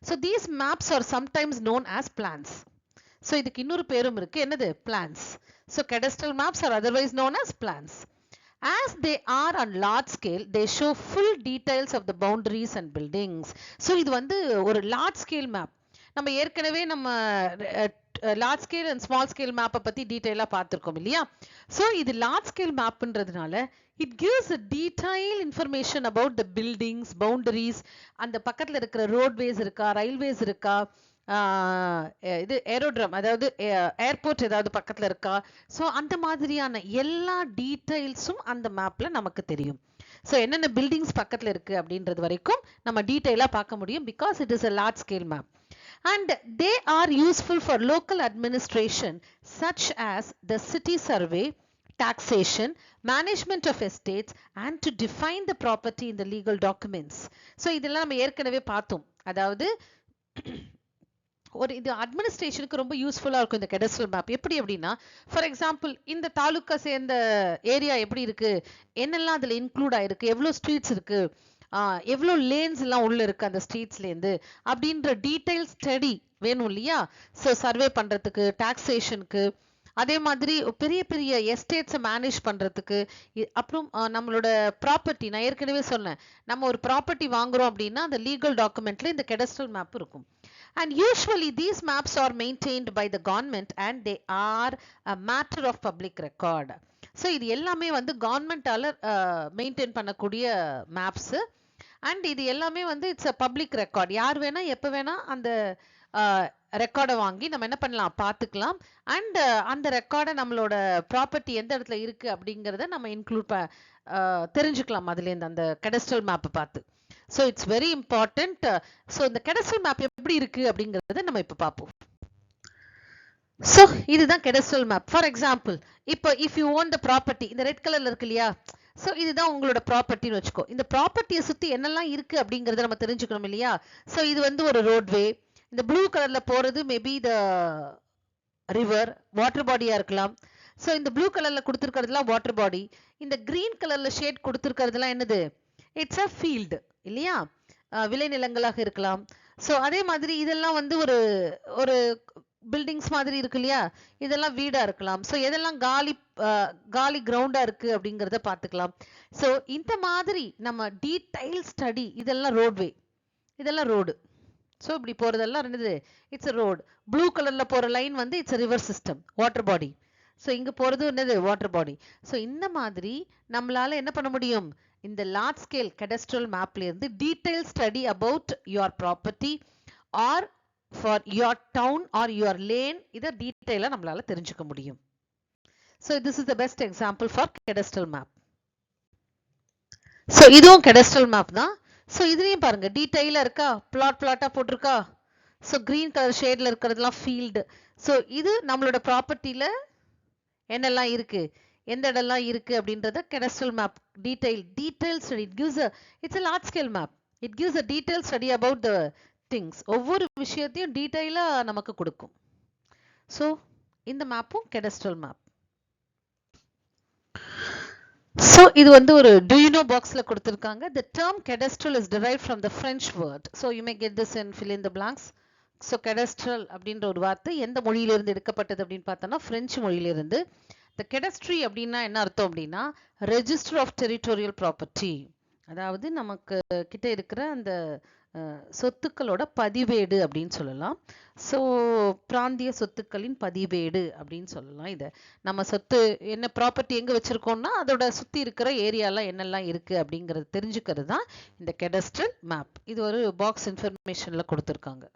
So these maps are sometimes known as plans. So இதுக்கு இன்னொரு பேரும் இருக்கு, என்னது, plans. So cadastral maps are otherwise known as plans. As they are on large scale, they show full details of the boundaries and buildings. So இது வந்து ஒரு large scale map. நம்ம ஏற்கனவே நம்ம large scale and small scale map பத்தி டீடைலா பார்த்திருக்கோம் இல்லையா. So இது large scale mapன்றதுனால it gives a detailed information about the buildings, boundaries, அந்த பக்கத்துல இருக்கிற roadways இருக்கா, railways இருக்கா, இது ஏரோட்ரம் அதாவது ஏர்போர்ட் ஏதாவது பக்கத்துல இருக்கா. ஸோ அந்த மாதிரியான எல்லா டீடைல்ஸும் அந்த மேப்ல நமக்கு தெரியும். ஸோ என்னென்ன பில்டிங்ஸ் பக்கத்துல இருக்கு அப்படின்றது வரைக்கும் நம்ம டீடைலா பார்க்க முடியும், because it is a large scale map. And they are useful for local administration such as the city survey, taxation, management of estates, and to define the property in the legal documents. So இதெல்லாம் நம்ம ஏற்கனவே பார்த்தோம். அதாவது ஒரு இது அட்மினிஸ்ட்ரேஷனுக்கு ரொம்ப யூஸ்ஃபுல்லா இருக்கும் இந்த கெடஸ்ட்ரல் மேப். எப்படி அப்படின்னா, ஃபார் எக்ஸாம்பிள் இந்த தாலுக்கா சேர்ந்த ஏரியா எப்படி இருக்கு, என்னெல்லாம் அதுல இன்க்ளூட் ஆயிருக்கு, எவ்வளவு ஸ்ட்ரீட்ஸ் இருக்கு, எவ்வளோ லேன்ஸ் எல்லாம் உள்ள இருக்கு அந்த ஸ்ட்ரீட்ஸ்ல இருந்து அப்படின்ற டீடைல் ஸ்டடி வேணும் இல்லையா? ஸோ சர்வே பண்றதுக்கு, டாக்ஸேஷனுக்கு, அதே மாதிரி பெரிய பெரிய எஸ்டேட்ஸை மேனேஜ் பண்றதுக்கு, அப்புறம் நம்மளோட ப்ராப்பர்ட்டி, நான் ஏற்கனவே சொன்னேன், நம்ம ஒரு ப்ராப்பர்ட்டி வாங்குறோம் அப்படின்னா அந்த லீகல் டாக்குமெண்ட்ல இந்த கெடஸ்ட்ரல் மேப் இருக்கும். And usually these maps are maintained by the government and they are a matter of public record. So இது எல்லாமே வந்து கவர்மெண்டால மெயின்டைன் பண்ணக்கூடிய மேப்ஸ். அண்ட் இது எல்லாமே வந்து இட்ஸ் அ பப்ளிக் ரெக்கார்ட். யார் வேணா எப்ப வேணா அந்த ரெக்கார்டை வாங்கி நம்ம என்ன பண்ணலாம், பார்த்துக்கலாம். அண்ட் அந்த ரெக்கார்டை நம்மளோட ப்ராப்பர்ட்டி எந்த இடத்துல இருக்கு அப்படிங்கிறத நம்ம இன்க்ளூட் தெரிஞ்சுக்கலாம் அதுலேருந்து அந்த கெடஸ்ட்ரல் மேப்பை பார்த்து. So it's very important. So இந்த கெடஸ்ட்ரல் மேப் எப்படி இருக்கு அப்படிங்கிறத நம்ம இப்போ பார்ப்போம். ஸோ இதுதான் கெடஸ்ட்ரல் மேப். ஃபார் எக்ஸாம்பிள், இப்போ if you own the property, இந்த ரெட் கலர்ல இருக்கு இல்லையா, ஸோ இதுதான் உங்களோட ப்ராப்பர்ட்டின்னு வச்சுக்கோ. இந்த ப்ராப்பர்ட்டியை சுற்றி என்னெல்லாம் இருக்கு அப்படிங்கிறத நம்ம தெரிஞ்சுக்கணும் இல்லையா? ஸோ இது வந்து ஒரு ரோட்வே. இந்த ப்ளூ கலர்ல போறது மேபி த ரிவர், வாட்டர் பாடியா இருக்கலாம். ஸோ இந்த ப்ளூ கலர்ல கொடுத்துருக்கிறதுலாம் வாட்டர் பாடி. இந்த கிரீன் கலர்ல ஷேட் கொடுத்துருக்கிறதுலாம் என்னது, இட்ஸ் அ ஃபீல்டு இல்லையா, விளைநிலங்களாக இருக்கலாம். ஸோ அதே மாதிரி இதெல்லாம் வந்து ஒரு ஒரு பில்டிங்ஸ் மாதிரி இருக்கு இல்லையா, இதெல்லாம் வீடா இருக்கலாம். ஸோ எதெல்லாம் காலி கிரவுண்டா இருக்கு அப்படிங்கிறத பார்த்துக்கலாம். ஸோ இந்த மாதிரி நம்ம டீடைல் ஸ்டடி, இதெல்லாம் ரோட்வே, இதெல்லாம் ரோடு. ஸோ இப்படி போறதெல்லாம் என்னது, இட்ஸ் அ ரோடு. ப்ளூ கலர்ல போற லைன் வந்து it's a river system, water body. So இங்க போறது என்னது, வாட்டர் பாடி. ஸோ இந்த மாதிரி நம்மளால என்ன பண்ண முடியும், இந்த லார்ஜ் ஸ்கேல் கெடஸ்ட்ரல் மேப்ல இருந்து detail study about your property or for your town or your lane, இதை டீடைலா நம்மளால தெரிஞ்சுக்க முடியும். So this is the best example for cadastral map. So இதுவும் கெடஸ்ட்ரல் மேப் தான். ஸோ இதுலயும் பாருங்க டீடைலா இருக்கா, பிளாட்டா போட்டிருக்கா. ஸோ கிரீன் கலர் ஷேட்ல இருக்கிறதுலாம் ஃபீல்டு. ஸோ இது நம்மளோட ப்ராப்பர்ட்டியில என்னெல்லாம் இருக்கு, எந்த இடம்லாம் இருக்கு அப்படின்றத cadastral map detail study. It's a large scale map. It gives a detailed study about the things. ஒவ்வொரு விஷயத்தையும் டீடைலா நமக்கு கொடுக்கும். ஸோ இந்த மேப்பும் கெடஸ்ட்ரல் மேப். ஸோ இது வந்து ஒரு do you know பாக்ஸ்ல கொடுத்திருக்காங்க. The term cadastral is derived from the French word. So you may get this and fill in the blanks. So cadastral அப்படின்ற ஒரு வார்த்தை எந்த மொழியிலிருந்து எடுக்கப்பட்டது அப்படின்னு பார்த்தோம்னா பிரெஞ்சு மொழியிலிருந்து. The cadastry அப்படின்னா என்ன அர்த்தம் அப்படின்னா ரெஜிஸ்டர் ஆஃப் டெரிட்டோரியல் ப்ராப்பர்ட்டி, அதாவது நமக்கு கிட்ட இருக்கிற அந்த சொத்துக்களோட பதிவேடு அப்படின்னு சொல்லலாம். ஸோ பிராந்திய சொத்துக்களின் பதிவேடு அப்படின்னு சொல்லலாம். இதை நம்ம சொத்து என்ன ப்ராப்பர்ட்டி எங்கே வச்சிருக்கோம்னா அதோட சுற்றி இருக்கிற ஏரியாலாம் என்னெல்லாம் இருக்கு அப்படிங்கிறது தெரிஞ்சுக்கிறது தான் இந்த கெடஸ்ட்ரல் மேப். இது ஒரு பாக்ஸ் இன்ஃபர்மேஷன்ல கொடுத்துருக்காங்க.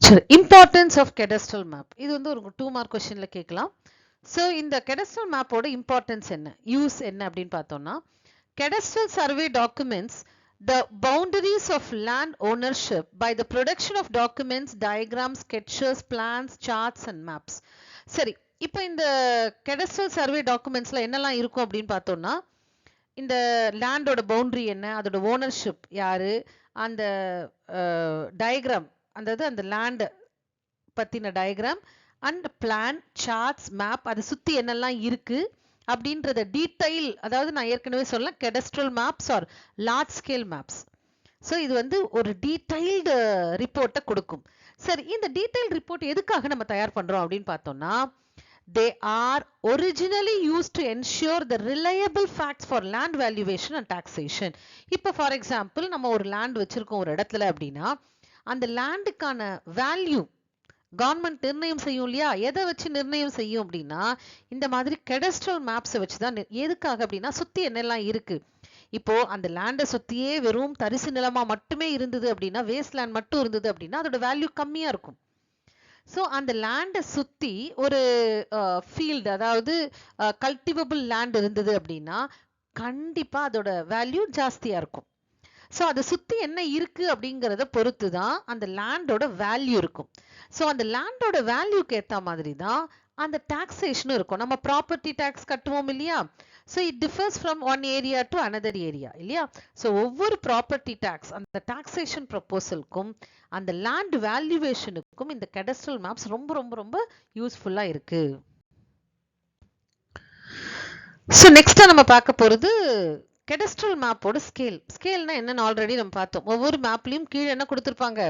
சரி, இம்பார்ட்டன்ஸ் ஆஃப் கெடஸ்ட்ரல் மேப். இது வந்து ஒரு 2 மார்க் கொஸ்டின்ல கேட்கலாம். ஸோ இந்த கெடஸ்ட்ரல் மேப்போட இம்பார்ட்டன்ஸ் என்ன, யூஸ் என்ன அப்படின்னு பார்த்தோம்னா, cadastral survey documents the boundaries of land ownership by the production of documents, diagrams, sketches, plans, charts and maps. சரி, இப்போ இந்த கெடஸ்ட்ரல் சர்வே டாக்குமெண்ட்ஸ்ல என்னெல்லாம் இருக்கும் அப்படின்னு பார்த்தோம்னா, இந்த லேண்டோட பவுண்டரி என்ன, அதோட ஓனர்ஷிப் யாரு, அந்த டயக்ராம், அதாவது அந்த லேண்ட் பத்தின diagram and plan, charts, map, அதை சுத்தி என்னெல்லாம் இருக்கு அப்படின்றத டீடைல், அதாவது நான் ஏற்கனவே சொல்ல cadastral maps are large scale maps. So இது வந்து ஒரு டீடைல்டு ரிப்போர்ட்டை கொடுக்கும். சரி, இந்த டீடைல் ரிப்போர்ட் எதுக்காக நம்ம தயார் பண்றோம் அப்படின்னு பார்த்தோம்னா, they are originally used to ensure the reliable facts for land valuation and taxation. இப்போ ஃபார் எக்ஸாம்பிள் நம்ம ஒரு லேண்ட் வச்சிருக்கோம் ஒரு இடத்துல அப்படின்னா, அந்த லேண்டுக்கான வேல்யூ கவர்மெண்ட் நிர்ணயம் செய்யும் இல்லையா, எதை வச்சு நிர்ணயம் செய்யும் அப்படின்னா இந்த மாதிரி கெடஸ்ட்ரல் மேப்ஸை வச்சுதான். எதுக்காக அப்படின்னா சுத்தி என்னெல்லாம் இருக்கு. இப்போ அந்த லேண்டை சுத்தியே வெறும் தரிசு நிலமா மட்டுமே இருந்தது அப்படின்னா, வேஸ்ட் லேண்ட் மட்டும் இருந்தது அப்படின்னா அதோட வேல்யூ கம்மியா இருக்கும். ஸோ அந்த லேண்டை சுத்தி ஒரு ஃபீல்டு, அதாவது கல்டிவபிள் லேண்ட் இருந்தது அப்படின்னா கண்டிப்பா அதோட வேல்யூ ஜாஸ்தியா இருக்கும். ஸோ அதை சுத்தி என்ன இருக்கு அப்படிங்கிறத பொறுத்து தான் அந்த லேண்டோட வேல்யூ இருக்கும். ஸோ அந்த லேண்டோட வேல்யூக்கு ஏற்ற மாதிரி தான் அந்த டாக்ஸேஷனும் இருக்கும். நம்ம ப்ராப்பர்ட்டி டேக்ஸ் கட்டுவோம் இல்லையா, So it differs from one area to another area இல்லையா? So ஒவ்வொரு ப்ராப்பர்ட்டி டாக்ஸ் அந்த டாக்ஸேஷன் ப்ரொபோசலுக்கும் அந்த லேண்ட் வேல்யூவேஷனுக்கும் இந்த கெடஸ்ட்ரல் மேப்ஸ் ரொம்ப ரொம்ப ரொம்ப யூஸ்ஃபுல்லா இருக்கு. ஸோ நெக்ஸ்ட் நம்ம பார்க்க போறது கெடஸ்ட்ரல் மேப்போட ஸ்கேல். ஸ்கேல்னா என்னன்னு ஆல்ரெடி நம்ம பார்த்தோம். ஒவ்வொரு மேப்லயும் கீழே என்ன கொடுத்துருப்பாங்க,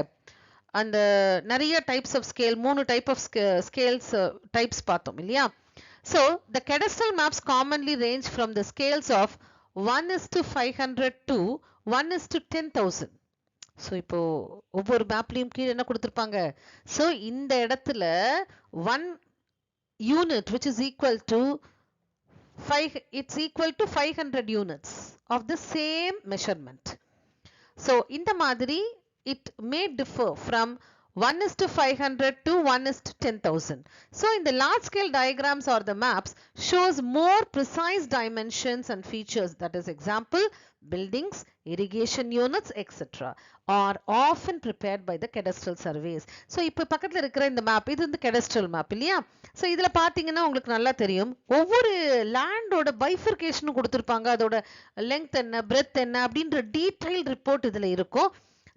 அந்த நிறைய types of scale, 3 type of scales types பார்த்தோம் இல்லையா? So the cadastral maps commonly range from the scales of 1:500 to 1:10,000. So இப்போ ஒவ்வொரு மேப்லயும் கீழே என்ன கொடுத்திருப்பாங்க, so இந்த இடத்துல 1 unit which is equal to 500 units of the same measurement. So இந்த மாதிரி it may differ from 1:500 to 1:10,000. So in the large scale diagrams or the maps shows more precise dimensions and features, that is example buildings, irrigation units, etc. are often prepared by the cadastral surveys. So இப்போ பக்கத்துல இருக்கிற இந்த மேப் இது வந்து cadastral map இல்லையா? So இதுல பாத்தீங்கன்னா உங்களுக்கு நல்லா தெரியும், ஒவ்வொரு லேண்டோட பைஃபர்கேஷனும் கொடுத்திருப்பாங்க, அதோட லெங்த் என்ன, பிரெத் என்ன அப்படின்ற டீடைல் ரிப்போர்ட் இதுல இருக்கும்.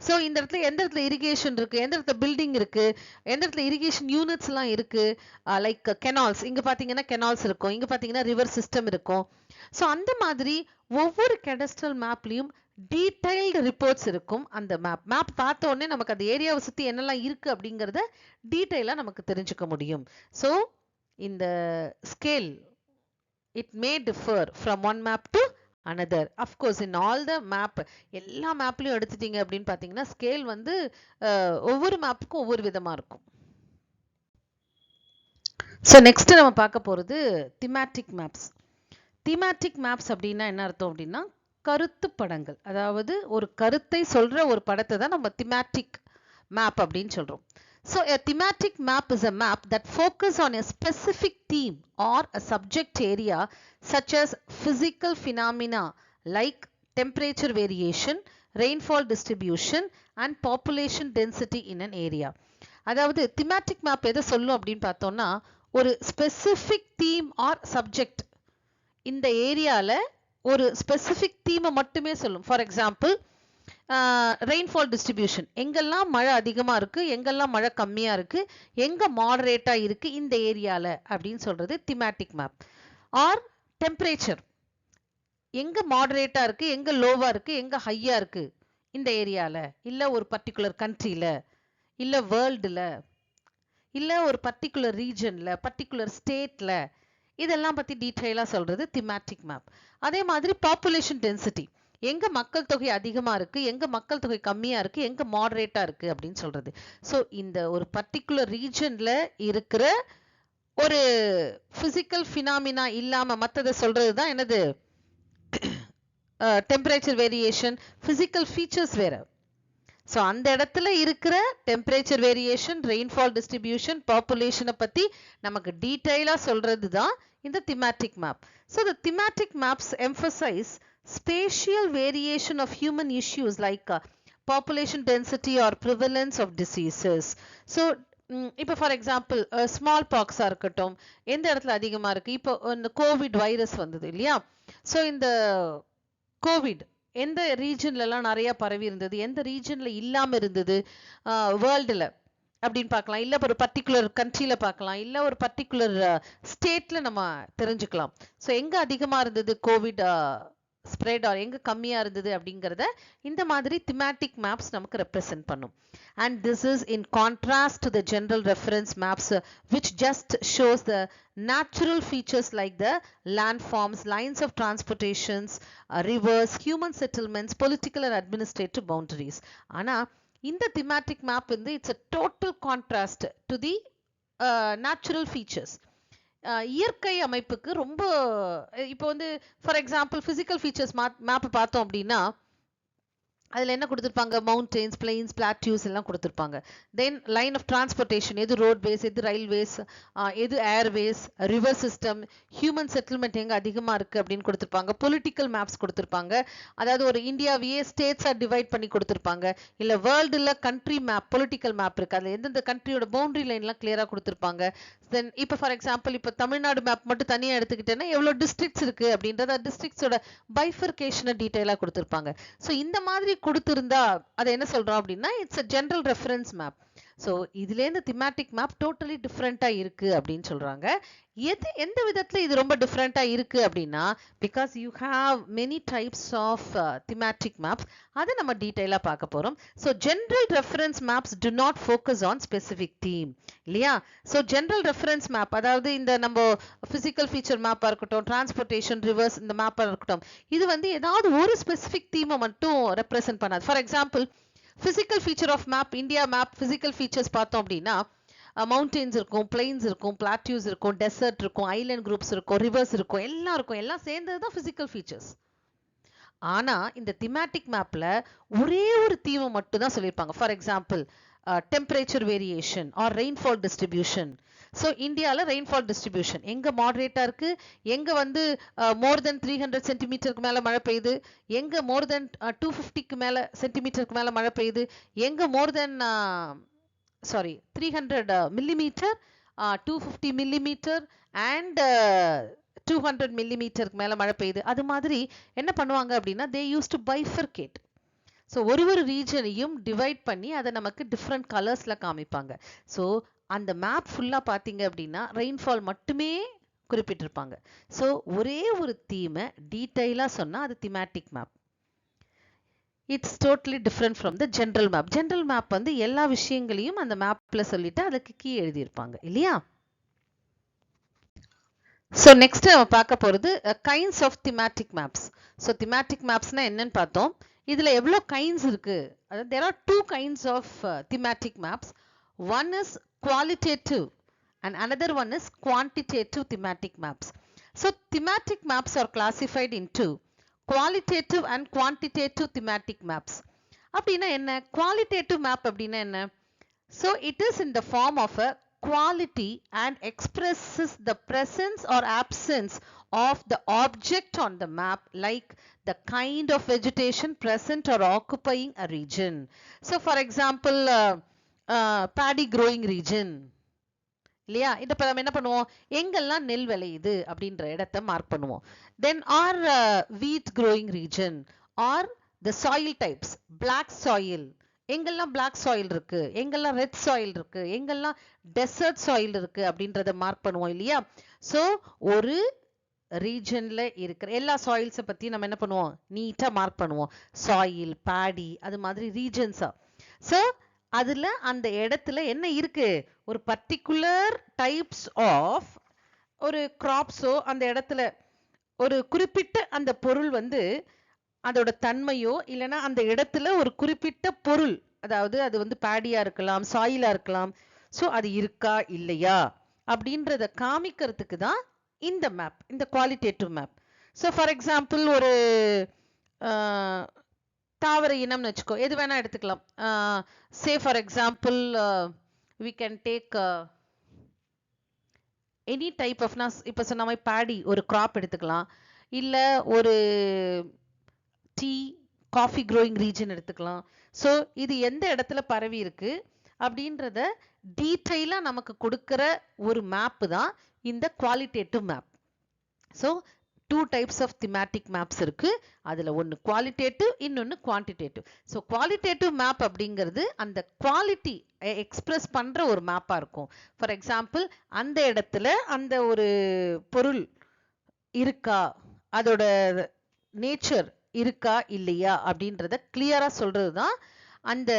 ஸோ இந்த இடத்துல எந்த இடத்துல இரிகேஷன் இருக்கு, எந்த இடத்துல பில்டிங் இருக்கு, எந்த இடத்துல இரிகேஷன் யூனிட்ஸ் எல்லாம் இருக்கு, லைக் கெனால்ஸ், இங்க பாத்தீங்கன்னா கெனால்ஸ் இருக்கும், இங்க பாத்தீங்கன்னா ரிவர் சிஸ்டம் இருக்கும். ஸோ அந்த மாதிரி ஒவ்வொரு கெடஸ்ட்ரல் மேப்லயும் டீடைல்டு ரிப்போர்ட்ஸ் இருக்கும். அந்த மேப் பார்த்த உடனே நமக்கு அந்த ஏரியாவை சுத்தி என்னெல்லாம் இருக்கு அப்படிங்கறத டீடைலா நமக்கு தெரிஞ்சுக்க முடியும். ஸோ இந்த scale it may differ from one map to another. Of course in all the map, எல்லா மேப்லயும் எடுத்துட்டீங்க அப்படின்னு பாத்தீங்கன்னா ஸ்கேல் வந்து ஒவ்வொரு மேப்புக்கும் ஒவ்வொரு விதமா இருக்கும். ஸோ நெக்ஸ்ட் நம்ம பார்க்க போறது thematic maps. thematic maps அப்படின்னா என்ன அர்த்தம் அப்படின்னா கருத்து படங்கள், அதாவது ஒரு கருத்தை சொல்ற ஒரு படத்தை தான் நம்ம thematic map அப்படின்னு சொல்றோம். So a thematic map is a map that focuses on a specific theme or a subject area such as physical phenomena like temperature variation, rainfall distribution and population density in an area. அதாவது thematic map எதை சொல்லும் அப்படின்னு பார்த்தோம்னா ஒரு specific theme or subject இந்த ஏரியால ஒரு specific theme மட்டுமே சொல்லும். For example ரெயின்ஃபால் டிஸ்ட்ரிபியூஷன், எங்கெல்லாம் மழை அதிகமா இருக்கு, எங்கெல்லாம் மழை கம்மியா இருக்கு, எங்க மாடரேட்டா இருக்கு இந்த ஏரியால அப்படின்னு சொல்றது திமேட்டிக் மேப். ஆர் டெம்பரேச்சர், எங்க மாடரேட்டா இருக்கு, எங்க லோவா இருக்கு, எங்க ஹையா இருக்கு இந்த ஏரியால, இல்ல ஒரு பர்டிகுலர் கண்ட்ரில, இல்ல வேர்ல்டுல, இல்ல ஒரு பர்டிகுலர் ரீஜன்ல, பர்டிகுலர் ஸ்டேட்ல, இதெல்லாம் பத்தி டீடைலா சொல்றது திமேட்டிக் மேப். அதே மாதிரி பாப்புலேஷன் டென்சிட்டி, எங்க மக்கள் தொகை அதிகமா இருக்கு, எங்க மக்கள் தொகை கம்மியா இருக்கு, எங்க மாடரேட்டா இருக்கு அப்படின்னு சொல்றது. ஸோ இந்த ஒரு பர்டிகுலர் ரீஜன்ல இருக்கிற ஒரு பிசிக்கல் பினாமினா இல்லாம மற்றதை சொல்றது தான் என்னது டெம்பரேச்சர் வேரியேஷன், பிசிக்கல் ஃபீச்சர்ஸ் வேற. ஸோ அந்த இடத்துல இருக்கிற டெம்பரேச்சர் வேரியேஷன், ரெயின்ஃபால் டிஸ்ட்ரிபியூஷன், பாப்புலேஷனை பத்தி நமக்கு டீடைலா சொல்றது தான் இந்த thematic map. So the thematic maps emphasize spatial variation of human issues like population density or prevalence of diseases. So இப்போ ஃபார் எக்ஸாம்பிள் ஸ்மால் பாக்ஸா இருக்கட்டும், எந்த இடத்துல அதிகமா இருக்கு, இப்போ இந்த கோவிட் வைரஸ் வந்தது இல்லையா? ஸோ இந்த கோவிட் எந்த ரீஜன்ல எல்லாம் நிறைய பரவி இருந்தது, எந்த ரீஜன்ல இல்லாம இருந்தது வேர்ல்டுல அப்படின்னு பார்க்கலாம், இல்ல ஒரு பர்டிகுலர் கண்ட்ரில பார்க்கலாம், இல்ல ஒரு பர்டிகுலர் ஸ்டேட்ல நம்ம தெரிஞ்சுக்கலாம். ஸோ எங்க அதிகமா இருந்தது கோவிட் ஸ்ப்ரெட், ஆர் எங்க கம்மியா இருந்தது அப்படிங்கறத இந்த மாதிரி thematic maps நமக்கு ரெப்ரசென்ட் பண்ணும். And this is in contrast to the general reference maps which just shows the natural features like the landforms, lines of transportations, rivers, human settlements, political and administrative boundaries. ஆனா இந்த thematic map வந்து it's a total contrast to the natural features. இயற்கை அமைப்புக்கு ரொம்ப, இப்போ வந்து for example physical features map பார்த்தோம் அப்படின்னா அதுல என்ன கொடுத்திருப்பாங்க, மவுண்டெயின்ஸ், பிளெயின்ஸ், பிளாட்யூஸ் எல்லாம் கொடுத்திருப்பாங்க. தென் லைன் ஆஃப் டிரான்ஸ்போர்ட்டேஷன், எது ரோட்வேஸ், எது ரயில்வேஸ், எது Airways, river system, human settlement எங்க அதிகமா இருக்கு அப்படின்னு கொடுத்திருப்பாங்க. பொலிட்டிக்கல் மேப்ஸ் கொடுத்திருப்பாங்க, அதாவது ஒரு இந்தியாவையே ஸ்டேட்ஸா டிவைட் பண்ணி கொடுத்திருப்பாங்க. இல்ல வேர்ல்டுல கண்ட்ரி மேப், பொலிட்டிக்கல் மேப் இருக்கு, அதுல எந்தெந்த கண்ட்ரியோட பவுண்டரி லைன் எல்லாம் கிளியரா கொடுத்திருப்பாங்க. தென் இப்போ ஃபார் எக்ஸாம்பிள் இப்போ தமிழ்நாடு மேப் மட்டும் தனியாக எடுத்துக்கிட்டேன்னா எவ்வளோ டிஸ்ட்ரிக்ட்ஸ் இருக்குது அப்படின்றத டிஸ்ட்ரிக்ட்ஸோட பைஃபர்கேஷனை டீட்டெயிலாக கொடுத்துருப்பாங்க. ஸோ இந்த மாதிரி கொடுத்துருந்தா அதை என்ன சொல்கிறோம் அப்படின்னா it's a general reference map. So இதுலேருந்து திமேட்டிக் மேப் டோட்டலி டிஃப்ரெண்ட்டாக இருக்குது அப்படின்னு சொல்கிறாங்க. எந்த விதத்தில் இது ரொம்ப டிஃப்ரெண்ட்டாக இருக்குது அப்படின்னா because you have many types of thematic maps. அதை நம்ம டீட்டெயிலாக பார்க்க போகிறோம். So general reference maps do not focus on specific theme இல்லையா. ஸோ ஜென்ரல் ரெஃபரன்ஸ் மேப் அதாவது இந்த நம்ம ஃபிசிக்கல் ஃபீச்சர் மேப்பாக இருக்கட்டும், டிரான்ஸ்போர்ட்டேஷன் ரிவர்ஸ் இந்த மேப்பாக இருக்கட்டும், இது வந்து ஏதாவது ஒரு ஸ்பெசிஃபிக் தீமை மட்டும் ரெப்ரசென்ட் பண்ணாது. For example physical feature of map, India map physical features பார்த்தோம் அப்படின்னா மவுண்டெயின்ஸ் இருக்கும், பிளெயின்ஸ் இருக்கும், பிளாட்யூஸ் இருக்கும், டெசர்ட் இருக்கும், ஐலண்ட் குரூப்ஸ் இருக்கும், ரிவர்ஸ் இருக்கும், எல்லாம் இருக்கும். எல்லாம் சேர்ந்தது தான் பிசிக்கல் ஃபீச்சர்ஸ். ஆனா இந்த திமேட்டிக் மேப்ல ஒரே ஒரு தீமை மட்டும் தான் சொல்லியிருப்பாங்க. For example temperature variation or rainfall distribution. So இந்தியாவில் ரெயின்ஃபால் டிஸ்ட்ரிபியூஷன் எங்கே மாடரேட்டாக இருக்குது, எங்கே வந்து மோர் தென் 300 சென்டிமீட்டருக்கு மேலே மழை பெய்யுது, எங்கே மோர் தென் 250க்கு மேலே சென்டிமீட்டருக்கு மேலே மழை பெய்யுது, எங்கே மோர் தென் 300 மில்லிமீட்டர், 250 மில்லிமீட்டர் அண்ட் 200 மில்லிமீட்டருக்கு மேலே மழை பெய்யுது. அது மாதிரி என்ன பண்ணுவாங்க அப்படின்னா they use to bifurcate. So ஒரு ரீஜனையும் டிவைட் பண்ணி அதை நமக்கு டிஃப்ரெண்ட் கலர்ஸில் காமிப்பாங்க. ஸோ அந்த மேப் ஃபுல்லாக பார்த்தீங்க அப்படின்னா ரெயின்ஃபால் மட்டுமே குறிப்பிட்டிருப்பாங்க. ஸோ ஒரே ஒரு தீமை டீட்டெயிலாக சொன்னால் அது thematic map. It's totally different from the general map. General map வந்து எல்லா விஷயங்களையும் அந்த மேப்பில் சொல்லிட்டு அதுக்கு கீ எழுதியிருப்பாங்க இல்லையா. ஸோ நெக்ஸ்ட் நம்ம பார்க்க போகிறது kinds of thematic maps. So thematic மேப்ஸ்னா என்னன்னு பார்த்தோம். இதில் எவ்வளோ கைண்ட்ஸ் இருக்குது, அதாவது there are two kinds of thematic maps. One is qualitative and another one is quantitative thematic maps. So thematic maps are classified into qualitative and quantitative thematic maps. அப்படின்னா என்ன qualitative map அப்படின்னா என்ன? So it is in the form of a quality and expresses the presence or absence of the object on the map, like the kind of vegetation present or occupying a region. So for example paddy growing region இல்லையா, இதை நம்ம என்ன பண்ணுவோம், எங்கெல்லாம் நெல் விளையுது அப்படின்ற இடத்தை மார்க் பண்ணுவோம். தென் R wheat growing region or the soil types, black soil, எங்கெல்லாம் பிளாக் சாயில் இருக்கு, எங்கெல்லாம் ரெட் சாயில் இருக்கு, எங்கெல்லாம் டெசர்ட் சாயில் இருக்கு அப்படின்றத மார்க் பண்ணுவோம் இல்லையா. ஸோ ஒரு ரீஜன்ல இருக்கிற எல்லா சாயில்ஸை பத்தி நம்ம என்ன பண்ணுவோம், நீட்டா மார்க் பண்ணுவோம். சாயில், பேடி, அது மாதிரி ரீஜன்ஸா. ஸோ அதுல அந்த இடத்துல என்ன இருக்கு, ஒரு பர்டிகுலர் டைப்ஸ் ஆஃப் ஒரு கிராப்ஸோ அந்த இடத்துல ஒரு குறிப்பிட்ட அந்த பொருள் வந்து அதோட தன்மையோ இல்லைன்னா அந்த இடத்துல ஒரு குறிப்பிட்ட பொருள், அதாவது அது வந்து பேடியா இருக்கலாம், சாயிலா இருக்கலாம். ஸோ அது இருக்கா இல்லையா அப்படின்றத காமிக்கிறதுக்கு தான் இந்த மேப், இந்த qualitative map. So for example ஒரு தாவர இனம்னு வச்சுக்கோ, எது வேணா எடுத்துக்கலாம். Say for example we can take any type of, நான் இப்போ சொன்ன மாதிரி பேடி ஒரு கிராப் எடுத்துக்கலாம், இல்லை ஒரு டீ காஃபி க்ரோயிங் ரீஜன் எடுத்துக்கலாம். ஸோ இது எந்த இடத்துல பரவி இருக்கு அப்படின்றத டீட்டெயிலாக நமக்கு கொடுக்குற ஒரு மேப்பு தான் இந்த qualitative map. So 2 types of thematic maps இருக்கு. அதில் ஒன்று குவாலிட்டேட்டிவ், இன்னொன்று குவான்டிடேட்டிவ். ஸோ குவாலிட்டேட்டிவ் மேப் அப்படிங்கிறது அந்த குவாலிட்டி எக்ஸ்பிரஸ் பண்ணுற ஒரு மேப்பாக இருக்கும். ஃபார் எக்ஸாம்பிள் அந்த இடத்துல அந்த ஒரு பொருள் இருக்கா, அதோட நேச்சர் இருக்கா இல்லையா அப்படின்றத கிளியரா சொல்றது தான் அந்த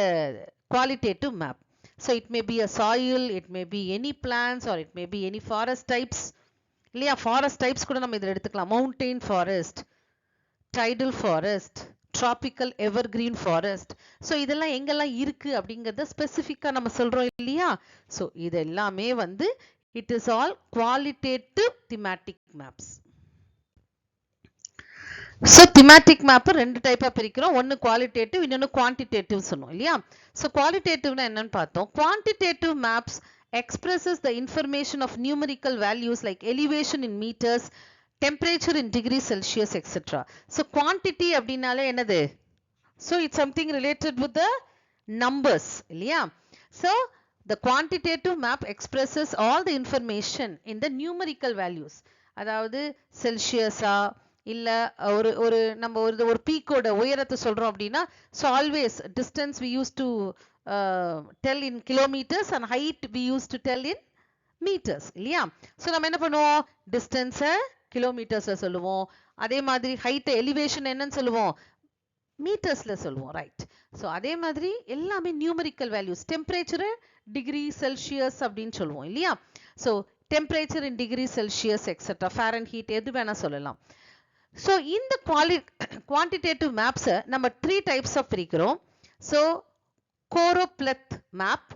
qualitative map. So it may be a soil, it may be any plants or it may be any forest types இல்லையா. ஃபாரஸ்ட் டைப்ஸ் கூட நம்ம இதில் எடுத்துக்கலாம். Mountain forest, tidal forest, tropical evergreen forest. So இதெல்லாம் எங்கெல்லாம் இருக்கு அப்படிங்கிறத ஸ்பெசிஃபிக்காக நம்ம சொல்றோம் இல்லையா. ஸோ இது எல்லாமே வந்து it is all qualitative thematic maps. So thematic மேப்பை 2 டைப்பாக பிரிக்கிறோம். ஒன்று குவாலிட்டேட்டிவ், இன்னொன்று குவான்டிடேட்டிவ் சொன்னோம் இல்லையா. ஸோ குவாலிட்டேட்டிவ்னா என்னன்னு பார்த்தோம். Quantitative maps expresses the information of numerical values like elevation in meters, temperature in degrees Celsius, etc. So quantity அப்படினாலே என்னது? So it's something related with the numbers இல்லையா. So the quantitative map expresses all the information in the numerical values. அதாவது செல்சியஸா இல்ல ஒரு நம்ம ஒரு பீக்கோட உயரத்தை சொல்றோம் அப்படின்னா, so always distance we used to tell in kilometers and height we used to tell in meters இல்லையா? so நம்ம என்ன பண்ணுவோம், distance கிலோமீட்டர்ஸ்ல சொல்லுவோம், அதே மாதிரி height elevation என்னன்னு சொல்லுவோம், மீட்டர்ஸ்ல சொல்லுவோம், ரைட்? ஸோ அதே மாதிரி எல்லாமே numerical values. Temperature degree Celsius அப்படின்னு சொல்லுவோம் இல்லையா? So temperature in degree Celsius etcetera, Fahrenheit எது வேணா சொல்லலாம். ஸோ இந்த குவான்டிடேட்டிவ் மேப்ஸை நம்ம 3 டைப்ஸ் ஆஃப் பிரிக்கிறோம். So choropleth map,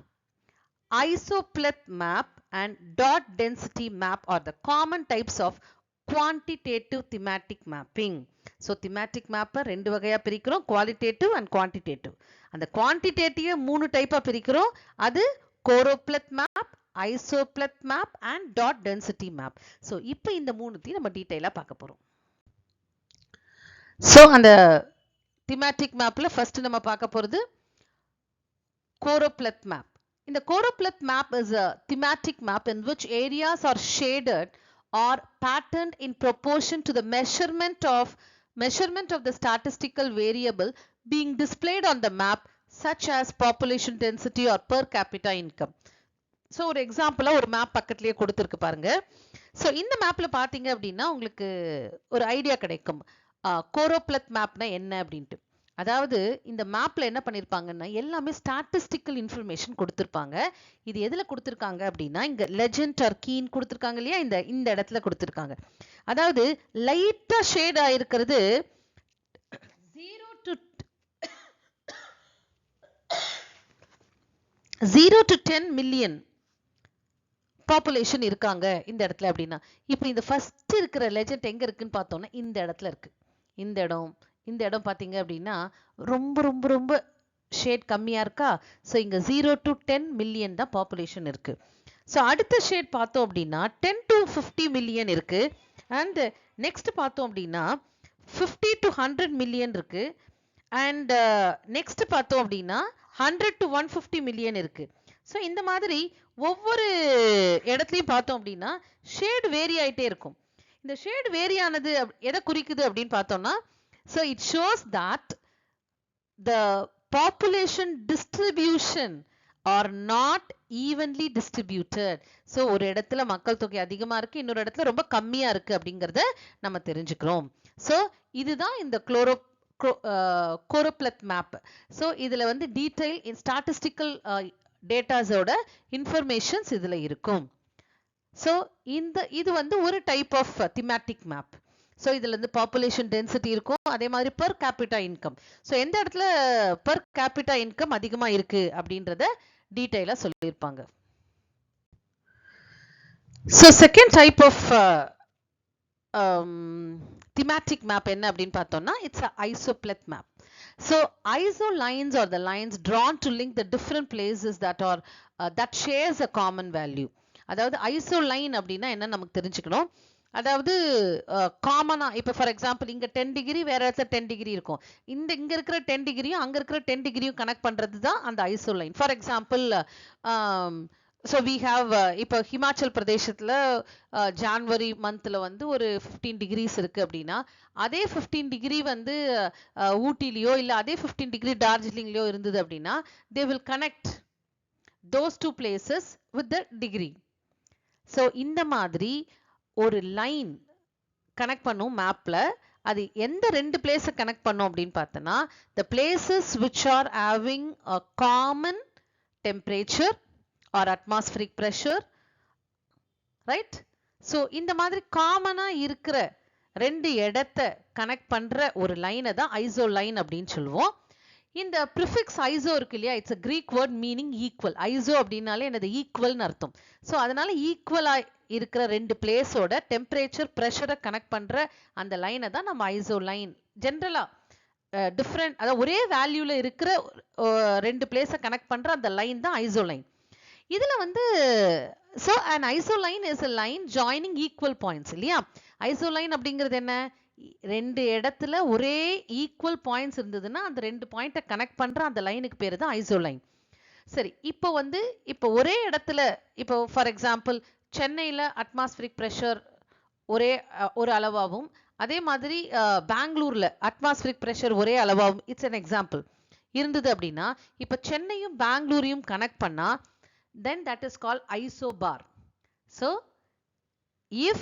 isopleth map and dot density map are the common types of quantitative thematic mapping. So thematic map ரெண்டு வகையா பிரிக்கிறோம், qualitative and quantitative. அந்த quantitative 3 டைப்பா பிரிக்கிறோம். அது choropleth map, isopleth map and dot density map. So இப்போ இந்த மூணுத்தையும் நம்ம டீடைலா பார்க்க போறோம். So அந்த thematic mapல first நம்ம பார்க்க போறது கோரோப்ளெத் map. இந்த கோரோப்ளெத் map is a thematic map in which areas are shaded or patterned in proportion to the measurement of the statistical variable being displayed on the map, such as population density or per capita income. So ஒரு எக்ஸாம்பிளா ஒரு மேப் பக்கத்துலயே கொடுத்திருக்கு பாருங்க. so இந்த மேப்ல பாத்தீங்க அப்படின்னா உங்களுக்கு ஒரு ஐடியா கிடைக்கும், கோரோப்ளெத் மேப்னா என்ன அப்படின்ட்டு. அதாவது இந்த மேப்ல என்ன பண்ணிருப்பாங்கன்னா எல்லாமே ஸ்டாட்டிஸ்டிக்கல் இன்ஃபர்மேஷன் கொடுத்திருப்பாங்க. இது எதுல கொடுத்திருக்காங்க அப்படின்னா இங்க லெஜெண்ட் ஆர் கீன் கொடுத்திருக்காங்க இல்லையா, இந்த இடத்துல கொடுத்திருக்காங்க. அதாவது லைட்டா ஷேட் ஆயிருக்கிறது 0 to 10 மில்லியன் பாப்புலேஷன் இருக்காங்க இந்த இடத்துல அப்படின்னா, இப்போ இந்த ஃபர்ஸ்ட் இருக்கிற லெஜெண்ட் எங்க இருக்குன்னு பார்த்தோம்னா இந்த இடத்துல இருக்கு. இந்த இடம் பாத்தீங்க அப்படின்னா ரொம்ப ரொம்ப ரொம்ப ஷேட் கம்மியா இருக்கா. ஸோ இங்க 0 to 10 மில்லியன் தான் பாப்புலேஷன் இருக்கு. ஸோ அடுத்த ஷேட் பார்த்தோம் அப்படின்னா 10 to 50 மில்லியன் இருக்கு. அண்ட் நெக்ஸ்ட் பார்த்தோம் அப்படின்னா 50 to 100 மில்லியன் இருக்கு. அண்ட் நெக்ஸ்ட் பார்த்தோம் அப்படின்னா 100 to 150 மில்லியன் இருக்கு. ஸோ இந்த மாதிரி ஒவ்வொரு இடத்துலையும் பார்த்தோம் அப்படின்னா ஷேட் வேரி ஆயிட்டே இருக்கும். இந்த ஷேட் வேரி ஆனது எதை குறிக்குது அப்படின்னு பார்த்தோம்னா, so it shows that the population distribution are not evenly distributed. so ஒரு இடத்துல மக்கள் தொகை அதிகமா இருக்கு, இன்னொரு இடத்துல ரொம்ப கம்மியா இருக்கு அப்படிங்கறத நம்ம தெரிஞ்சுக்கிறோம். so இதுதான் இந்த கோரோப்ளெத் மேப். so இதுல வந்து டீடைல் ஸ்டாட்டிஸ்டிக்கல் டேட்டாஸோட இன்ஃபர்மேஷன்ஸ் இதுல இருக்கும். so இது வந்து ஒரு type of thematic map. So இதுல இருந்து பாப்புலேஷன் டென்சிட்டி இருக்கும், அதே மாதிரி பெர் கேபிட்டா இன்கம். ஸோ எந்த இடத்துல பெர் கேபிட்டா இன்கம் அதிகமா இருக்கு அப்படின்றத டீடைலா சொல்லியிருப்பாங்க. So second type of thematic map என்ன அப்படின்னு பார்த்தோம்னா it's isopleth map. So iso lines are the lines drawn to link the different places that shares a common value. அதாவது ஐசோ லைன் அப்படின்னா என்ன நமக்கு தெரிஞ்சுக்கணும். அதாவது காமனா இப்போ ஃபார் எக்ஸாம்பிள் இங்க 10 டிகிரி வேற இடத்துல 10 டிகிரி இருக்கும், இங்க இருக்கிற 10 டிகிரியும் அங்க இருக்கிற 10 டிகிரியும் கனெக்ட் பண்றது தான் அந்த isoline. For example so we have இப்போ ஹிமாச்சல் பிரதேசத்துல ஜான்வரி மந்த்ல வந்து ஒரு 15 டிகிரிஸ் இருக்கு அப்படின்னா, அதே 15 டிகிரி வந்து ஊட்டிலையோ இல்ல அதே 15 டிகிரி டார்ஜிலிங்லயோ இருந்தது அப்படின்னா they will connect those two places with the degree. so இந்த மாதிரி ஒரு லைன் கனெக்ட் பண்ணும் மேப்ல, அது எந்த ரெண்டு பிளேஸை கனெக்ட் பண்ணும் அப்படின்னு பார்த்தோம்னா the places which are having a common temperature or atmospheric pressure, right? so இந்த மாதிரி காமனா இருக்கிற ரெண்டு இடத்தை கனெக்ட் பண்ற ஒரு லைனை தான் ஐசோ லைன் அப்படின்னு சொல்லுவோம். இந்த ப்ரிஃபிக்ஸ் ஐசோ இருக்கு இல்லையா, it's a Greek word meaning equal. Iso அப்படின்னாலே என்னது ஈக்குவல்னு அர்த்தம். ஸோ அதனால ஈக்குவலா இருக்கிற ரெண்டு பிளேஸோட டெம்பரேச்சர் ப்ரெஷரை கனெக்ட் பண்ற அந்த லைனை தான் நம்ம ஐசோ லைன். ஜென்ரலா டிஃப்ரெண்ட், அதாவது ஒரே வேல்யூல இருக்கிற ரெண்டு பிளேஸை கனெக்ட் பண்ற அந்த லைன் தான் ஐசோ லைன். இதுல வந்து so an isoline is a line joining equal points இல்லையா. ஐசோலைன் அப்படிங்கிறது என்ன, ரெண்டு இடத்துல ஒரே ஈக்குவல் பாயிண்ட்ஸ் இருந்ததுன்னா அந்த ரெண்டு பாயிண்ட்டை கனெக்ட் பண்ற அந்த லைனுக்கு பேரு தான் ஐசோலைன். சரி, இப்போ ஒரே இடத்துல இப்போ ஃபார் எக்ஸாம்பிள் சென்னையில அட்மாஸ்பிரிக் பிரஷர் ஒரு அளவாகவும், அதே மாதிரி பெங்களூர்ல அட்மாஸ்பிரிக் பிரஷர் ஒரே அளவாகவும், இட்ஸ் an எக்ஸாம்பிள் இருந்தது அப்படின்னா, இப்போ சென்னையும் பெங்களூரையும் கனெக்ட் பண்ணா then that is called isobar. So if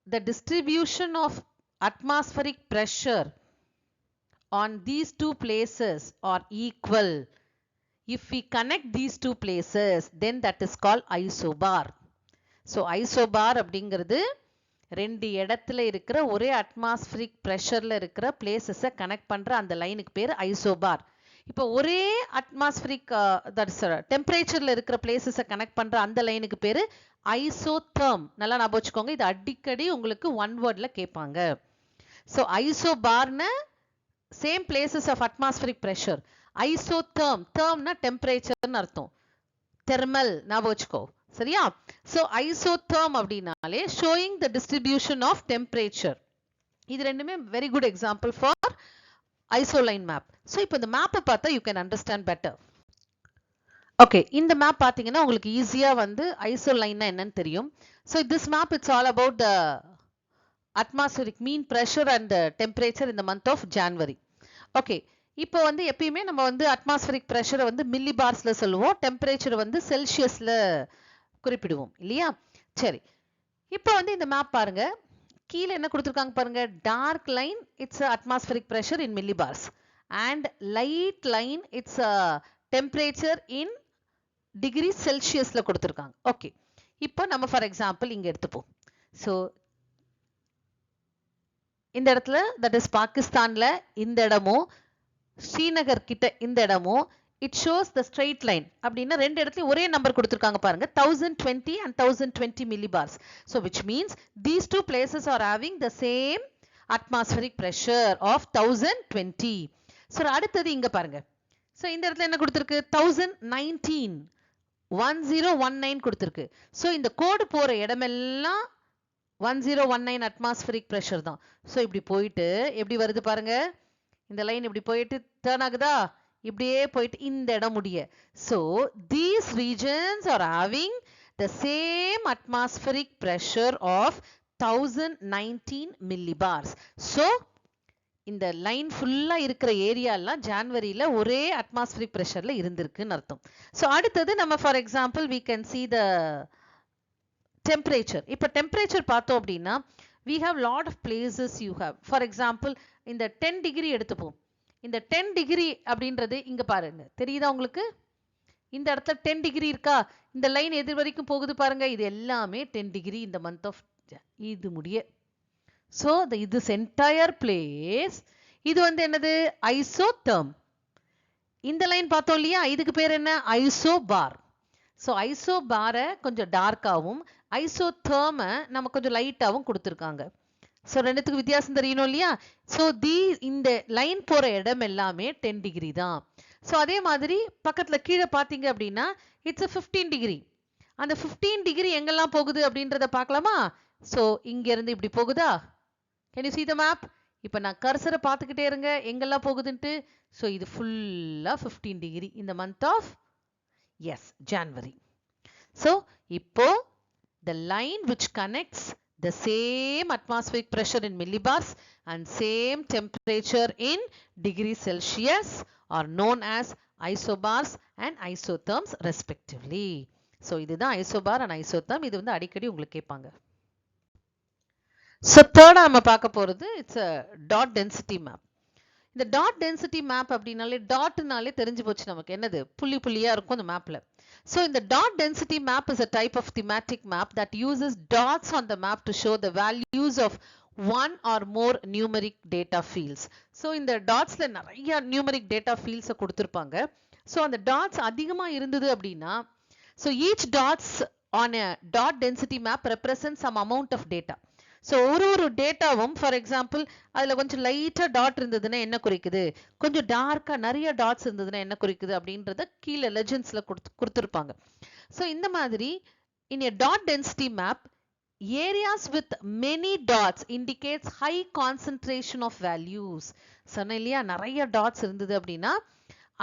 the distribution of atmospheric pressure on these two places are equal, if we connect these two places, then that is called isobar. So isobar அப்படிங்கிறது ரெண்டு இடத்துல இருக்கிற ஒரே அட்மாஸ்பிரிக் பிரஷர்ல இருக்கிற பிளேசஸை கனெக்ட் பண்ற அந்த லைனுக்கு பேர் ஐசோபார். இப்போ ஒரே அட்மாஸ்பிரிக் டெம்பரேச்சர்ல இருக்கிற பிளேசஸை கனெக்ட் பண்ற அந்த லைனுக்கு பேரு ஐசோதெர்ம். நல்லா ஞாபகம் வச்சுக்கோங்க, இது அடிக்கடி உங்களுக்கு ஒன் வேர்ட்ல கேட்பாங்க. ஸோ ஐசோபார்னு same places of atmospheric pressure. Isotherm, தெர்ம்னா டெம்பரேச்சர்னு அர்த்தம், தெர்மல் ஞாபகம் வச்சுக்கோ. சரியா? ஸோ ஐசோதெர்ம் அப்படின்னாலே showing the distribution of temperature. இது ரெண்டுமே very good example for isoline map. So இப்போ இந்த மேப்பை பார்த்தா you can understand better. Okay, இந்த மேப் பார்த்தீங்கன்னா உங்களுக்கு ஈஸியாக ஐசோலைன்னா என்னன்னு தெரியும். So this map it's all about the atmospheric mean pressure and temperature இந்த மந்த் ஆஃப் ஜான்வரி. ஓகே, இப்போ எப்பயுமே நம்ம அட்மாஸ்பியரிக் ப்ரெஷரை மில்லி பார்ஸ்ல சொல்லுவோம், டெம்பரேச்சர் செல்சியஸ்ல குறிப்பிடுவோம் இல்லையா? சரி, இப்போ இந்த மேப் பாருங்க, கீழே என்ன கொடுத்துருக்காங்க பாருங்க. Dark line it's atmospheric pressure in millibars and light line it's temperature in degree செல்சியஸ்ல கொடுத்துருக்காங்க. ஓகே, இப்போ நம்ம ஃபார் எக்ஸாம்பிள் இங்க எடுத்துப்போம். ஸோ இந்த இடத்துல தட் இஸ் பாகிஸ்தான்ல இந்த இடமும் ஸ்ரீநகர் கிட்ட இந்த இடமும் it shows the straight line. அப்படின்னா ரெண்டு இடத்துலயும் ஒரே நம்பர் கொடுத்திருக்காங்க பாருங்க, 1020 and 1020 millibars. So which means these two places are having the same atmospheric pressure of 1020. So அடுத்தது இங்க பாருங்க. So இந்த இடத்துல என்ன கொடுத்திருக்கு? 1019 1019 கொடுத்திருக்கு. So இந்த கோடு போற இடமெல்லாம் 1019 atmospheric pressure தான். So இப்படி போயிட்டு எப்படி வருது பாருங்க, இந்த லைன் இப்படி போயிட்டு டர்ன் ஆகுதா, இப்படியே போயிட்டு இந்த இடம் முடிய. So these regions are having the same atmospheric pressure of 1019 millibars. So இந்த லைன் ஃபுல்லா இருக்கிற ஏரியா எல்லாம் ஜான்வரியில ஒரே அட்மாஸ்பியரிக் பிரஷர்ல இருந்திருக்குன்னு அர்த்தம். So அடுத்தது நம்ம for example we can see the temperature. இப்ப temperature பார்த்தோம் அப்படின்னா we have lot of places you have. For example இந்த 10 டிகிரி எடுத்துப்போம். இந்த 10 டிகிரி அப்படின்றது இங்க பாருங்க, தெரியுதா உங்களுக்கு? இந்த இடத்துல 10 டிகிரி இருக்கா? இந்த லைன் எது வரைக்கும் போகுது பாருங்க, இது எல்லாமே 10 டிகிரி இந்த மந்த் ஆஃப் இது முடிய. ஸோ this entire place இது என்னது? ஐசோதெர்ம். இந்த லைன் பார்த்தோம் இல்லையா, இதுக்கு பேர் என்ன? ஐசோபார். ஸோ ஐசோபாரை கொஞ்சம் டார்க்காகவும் ஐசோதெர்மை நம்ம கொஞ்சம் லைட்டாகவும் கொடுத்துருக்காங்க. ஸோ ரெண்டுத்துக்கு வித்தியாசம் தெரியணும் இல்லையா? ஸோ இந்த லைன் போற இடம் எல்லாமே 10 டிகிரி தான். ஸோ அதே மாதிரி பக்கத்துல கீழே பார்த்தீங்க அப்படின்னா இட்ஸ் 15 டிகிரி. அந்த 15 டிகிரி எங்கெல்லாம் போகுது அப்படின்றத பார்க்கலாமா? ஸோ இங்க இருந்து இப்படி போகுதா? Can you see the map? இப்போ நான் கர்சரை பார்த்துக்கிட்டே இருங்க எங்கெல்லாம் போகுதுன்ட்டு. ஸோ இது ஃபுல்லா 15 டிகிரி இந்த மந்த் ஆஃப் ஜான்வரி. ஸோ இப்போ the line which connects the same atmospheric pressure in millibars and same temperature in degree Celsius are known as isobars and isotherms respectively. So இதுதான் isobar and isotherm. இது அடிக்கடி உங்களுக்கு கேட்பாங்க. So third நம்ம பார்க்க போறது it's a dot density map. இந்த dot density map அப்படினாலே டாட்னாலே தெரிஞ்சு போச்சு நமக்கு என்னது, புள்ளி புள்ளியா இருக்கும் அந்த மேப்ல. So இந்த dot density map is a type of thematic map that uses dots on the map to show the values of one or more numeric data fields. So இந்த dotsல நிறைய numeric data fields கொடுத்திருப்பாங்க. So அந்த dots அதிகமா இருந்தது அப்படின்னா, so each dots on a dot density map represents some amount of data. So ஒரு டேட்டாவும் ஃபார் எக்ஸாம்பிள் அதுல கொஞ்சம் லைட்டா டாட் இருந்ததுன்னா என்ன குறிக்குது, கொஞ்சம் டார்க்கா நிறைய டாட்ஸ் இருந்ததுன்னா என்ன குறிக்குது அப்படின்றத கீழே லெஜெண்ட்ஸ்ல கொடுத்திருப்பாங்க. ஸோ இந்த மாதிரி in a dot density map areas with many dots indicates high concentration of values. சொன்ன இல்லையா, நிறைய டாட்ஸ் இருந்தது அப்படின்னா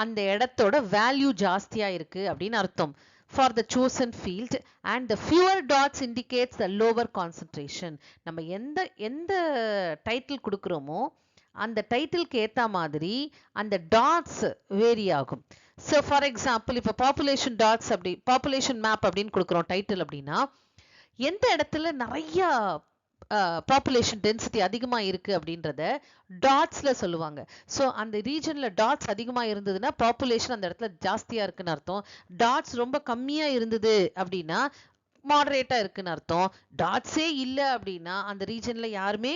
அந்த இடத்தோட வேல்யூ ஜாஸ்தியா இருக்கு அப்படின்னு அர்த்தம் for the chosen field and the fewer dots indicates the lower concentration. நம்ம எந்த டைட்டில் கொடுக்குறோமோ அந்த டைட்டிலுக்கு ஏத்த மாதிரி அந்த டாட்ஸ் வேரி ஆகும். ஸோ ஃபார் எக்ஸாம்பிள் இப்போ பாப்புலேஷன் டாட்ஸ் அப்படி பாப்புலேஷன் மேப் அப்படின்னு கொடுக்குறோம் டைட்டில் அப்படின்னா எந்த இடத்துல நிறைய பாப்புலேஷன் டென்சிட்டி அதிகமா இருக்கு அப்படின்றத டாட்ஸ்ல சொல்லுவாங்க. ஸோ அந்த ரீஜன்ல டாட்ஸ் அதிகமா இருந்ததுன்னா பாப்புலேஷன் அந்த இடத்துல ஜாஸ்தியா இருக்குன்னு அர்த்தம். டாட்ஸ் ரொம்ப கம்மியா இருந்தது அப்படின்னா மாடரேட்டா இருக்குன்னு அர்த்தம். டாட்ஸே இல்லை அப்படின்னா அந்த ரீஜன்ல யாருமே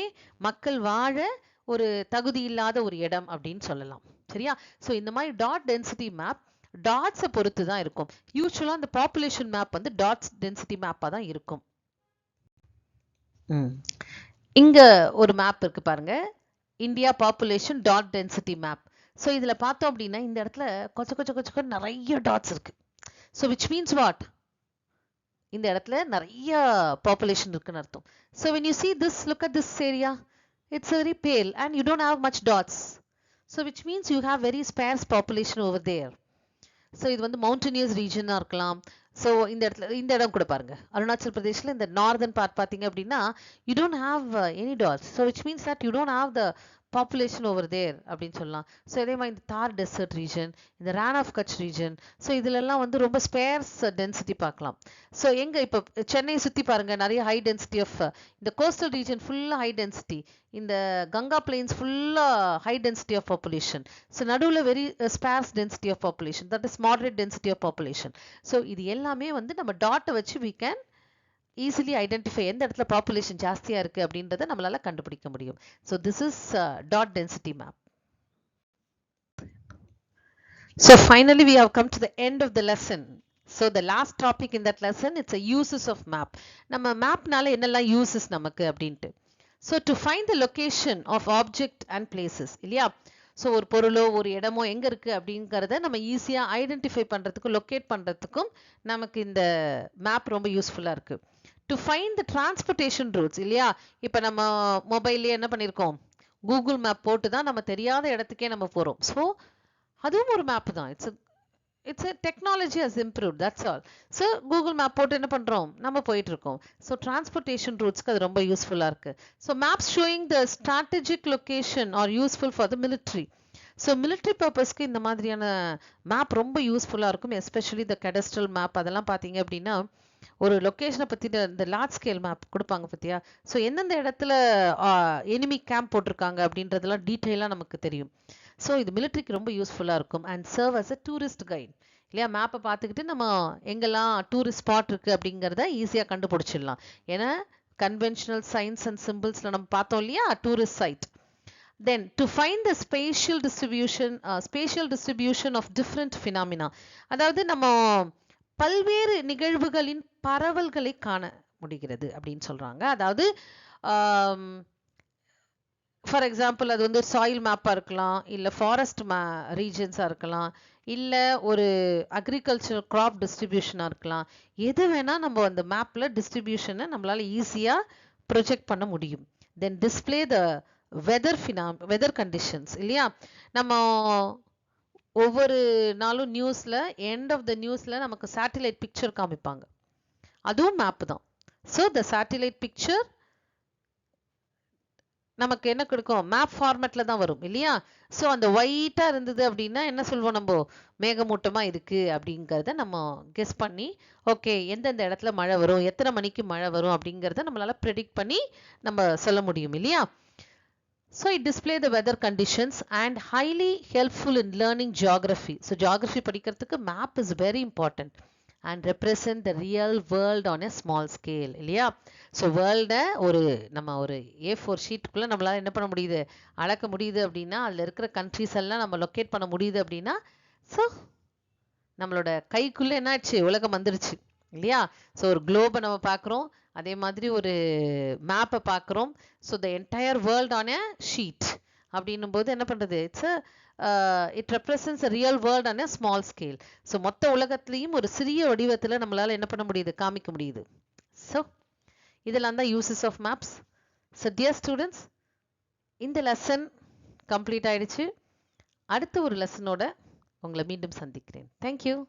மக்கள் வாழ ஒரு தகுதி இல்லாத ஒரு இடம் அப்படின்னு சொல்லலாம். சரியா? ஸோ இந்த மாதிரி டாட் டென்சிட்டி மேப் டாட்ஸை பொறுத்து தான் இருக்கும். யூஸ்வலா அந்த பாப்புலேஷன் மேப் வந்து டாட்ஸ் டென்சிட்டி மேப்பா தான் இருக்கும். இங்க ஒரு மேப் இருக்கு பாருங்க, India population dot density map. So இதுல பார்த்தோம் அப்படின்னா இந்த இடத்துல கொஞ்சம் நிறைய டாட்ஸ் இருக்கு. ஸோ விச் மீன்ஸ் வாட், இந்த இடத்துல நிறைய பாப்புலேஷன் இருக்குன்னு அர்த்தம். So when you see this, look at this area, it's very pale and you don't have much dots. So which means you have very sparse population over there. So இது வந்து மவுண்டனியஸ் ரீஜனாக இருக்கலாம். ஸோ இந்த இடம் கூட பாருங்க, அருணாச்சல் பிரதேஷ்ல இந்த நார்தன் பார்ட் பார்த்தீங்க அப்படின்னா you don't have any dots. So which means that you don't have the population over there அப்படின்னு சொல்லலாம். ஸோ இதே மாதிரி இந்த தார் டெசர்ட் ரீஜன், இந்த ரேன் ஆஃப் கட்ச் ரீஜன், ஸோ இதுலலாம் வந்து ரொம்ப ஸ்பேர்ஸ் டென்சிட்டி பார்க்கலாம். ஸோ எங்கே இப்போ சென்னை சுற்றி பாருங்க, நிறைய ஹை டென்சிட்டி ஆஃப் இந்த கோஸ்டல் ரீஜன் ஃபுல்லாக ஹை டென்சிட்டி, இந்த கங்கா பிளெயின்ஸ் ஃபுல்லாக high density of population. So நடுவில் very sparse density of population, that is moderate density of population. So இது எல்லாமே வந்து நம்ம டாட்டை வச்சு we can easily identify எந்த இடத்துல பாப்புலேஷன் ஜாஸ்தியா இருக்கு அப்படின்றத நம்மளால கண்டுபிடிக்க முடியும். So this is dot density map. So finally we have come to the end of the lesson. So the last topic in that lesson, it's a uses of map. நம்ம மேப்னால என்னெல்லாம் uses நமக்கு அப்படின்ட்டு. So to find the location of object and places, இல்லையா? ஸோ ஒரு பொருளோ ஒரு இடமோ எங்கே இருக்குது அப்படிங்கிறத நம்ம ஈஸியாக ஐடென்டிஃபை பண்ணுறதுக்கும் லொக்கேட் பண்ணுறதுக்கும் நமக்கு இந்த மேப் ரொம்ப யூஸ்ஃபுல்லாக இருக்குது. To find the transportation roots, இல்லையா? இப்போ நம்ம மொபைல்லே என்ன பண்ணியிருக்கோம், கூகுள் மேப் போட்டு தான் நம்ம தெரியாத இடத்துக்கே நம்ம போகிறோம். ஸோ அதுவும் ஒரு மேப் தான். it's a technology has improved, that's all. So Google map போட்டு என்ன பண்றோம், நம்ம போயிட்டு இருக்கோம். So transportation routes அது ரொம்ப யூஸ்ஃபுல்லா இருக்கு. So maps showing the strategic location are useful for the military. So military purposeக்கு இந்த மாதிரியான மேப் ரொம்ப யூஸ்ஃபுல்லா இருக்கும். எஸ்பெஷலி the cadastral map அதெல்லாம் பாத்தீங்க அப்படின்னா ஒரு லொகேஷனை பத்தி இந்த லார்ஜ் ஸ்கேல் மேப் கொடுப்பாங்க பத்தியா. ஸோ எந்தெந்த இடத்துல எனிமி கேம்ப் போட்டிருக்காங்க அப்படின்றதெல்லாம் டீட்டெயிலாக நமக்கு தெரியும். ஸோ இது மிலிட்ரிக்கு ரொம்ப யூஸ்ஃபுல்லாக இருக்கும். And serve as a tourist guide, இல்லையா? மேப்பை பார்த்துக்கிட்டு நம்ம எங்கெல்லாம் டூரிஸ்ட் ஸ்பாட் இருக்குது அப்படிங்கிறத ஈஸியாக கண்டுபிடிச்சிடலாம். ஏன்னா கன்வென்ஷனல் சைன்ஸ் அண்ட் சிம்பிள்ஸில் நம்ம பார்த்தோம் இல்லையா, tourist site. Then to find the spatial distribution of different phenomena, அதாவது நம்ம பல்வேறு நிகழ்வுகளின் பரவல்களை காண முடிகிறது அப்படின்னு சொல்றாங்க. அதாவது ஃபார் எக்ஸாம்பிள் அது வந்து சாயில் மேப்பாக இருக்கலாம், இல்லை ஃபாரஸ்ட் ரீஜன்ஸாக இருக்கலாம், இல்லை ஒரு அக்ரிகல்ச்சர் கிராப் டிஸ்ட்ரிபியூஷனாக இருக்கலாம். எது வேணால் நம்ம அந்த மேப்பில் டிஸ்ட்ரிபியூஷனை நம்மளால் ஈஸியாக ப்ரொஜெக்ட் பண்ண முடியும். தென் டிஸ்பிளே த வெதர் கண்டிஷன்ஸ், இல்லையா? நம்ம ஒவ்வொரு நாளும் நியூஸில் எண்ட் ஆஃப் த நியூஸில் நமக்கு சேட்டிலைட் பிக்சர் காமிப்பாங்க, அதுவும் மேப்பு தான். ஸோ த சேட்டிலைட் பிக்சர் நமக்கு என்ன கொடுக்கும், மேப் ஃபார்மேட்டில் தான் வரும், இல்லையா? ஸோ அந்த ஒயிட்டாக இருந்தது அப்படின்னா என்ன சொல்வோம், நம்ம மேகமூட்டமாக இருக்குது அப்படிங்கிறத நம்ம கெஸ் பண்ணி ஓகே எந்தெந்த இடத்துல மழை வரும், எத்தனை மணிக்கு மழை வரும் அப்படிங்கிறத நம்மளால் ப்ரெடிக்ட் பண்ணி நம்ம சொல்ல முடியும், இல்லையா? So it display the weather conditions and highly helpful in learning geography. So geography படிக்கிறதுக்கு map is very important and represent the real world on a small scale, இல்லையா? ஸோ வேர்ல்டை நம்ம ஒரு A4 ஷீட்டுக்குள்ளே நம்மளால் என்ன பண்ண முடியுது, அளக்க முடியுது அப்படின்னா அதில் இருக்கிற கண்ட்ரிஸ் எல்லாம் நம்ம லொக்கேட் பண்ண முடியுது அப்படின்னா ஸோ நம்மளோட கைக்குள்ளே என்னாச்சு, உலகம் வந்துருச்சு, இல்லையா? ஸோ ஒரு குளோபை நம்ம பார்க்குறோம், அதே மாதிரி ஒரு மேப்பை பார்க்குறோம். So the entire world on a sheet அப்படின்னும் போது என்ன பண்ணுறது, it represents a real world on a small scale. So மொத்த உலகத்துலேயும் ஒரு சிறிய வடிவத்தில் நம்மளால் என்ன பண்ண முடியுது, காமிக்க முடியுது. ஸோ இதெல்லாம் தான் uses of maps. So dear students, இந்த லெசன் கம்ப்ளீட் ஆயிடுச்சு. அடுத்த ஒரு லெசனோட உங்களை மீண்டும் சந்திக்கிறேன். தேங்க்யூ.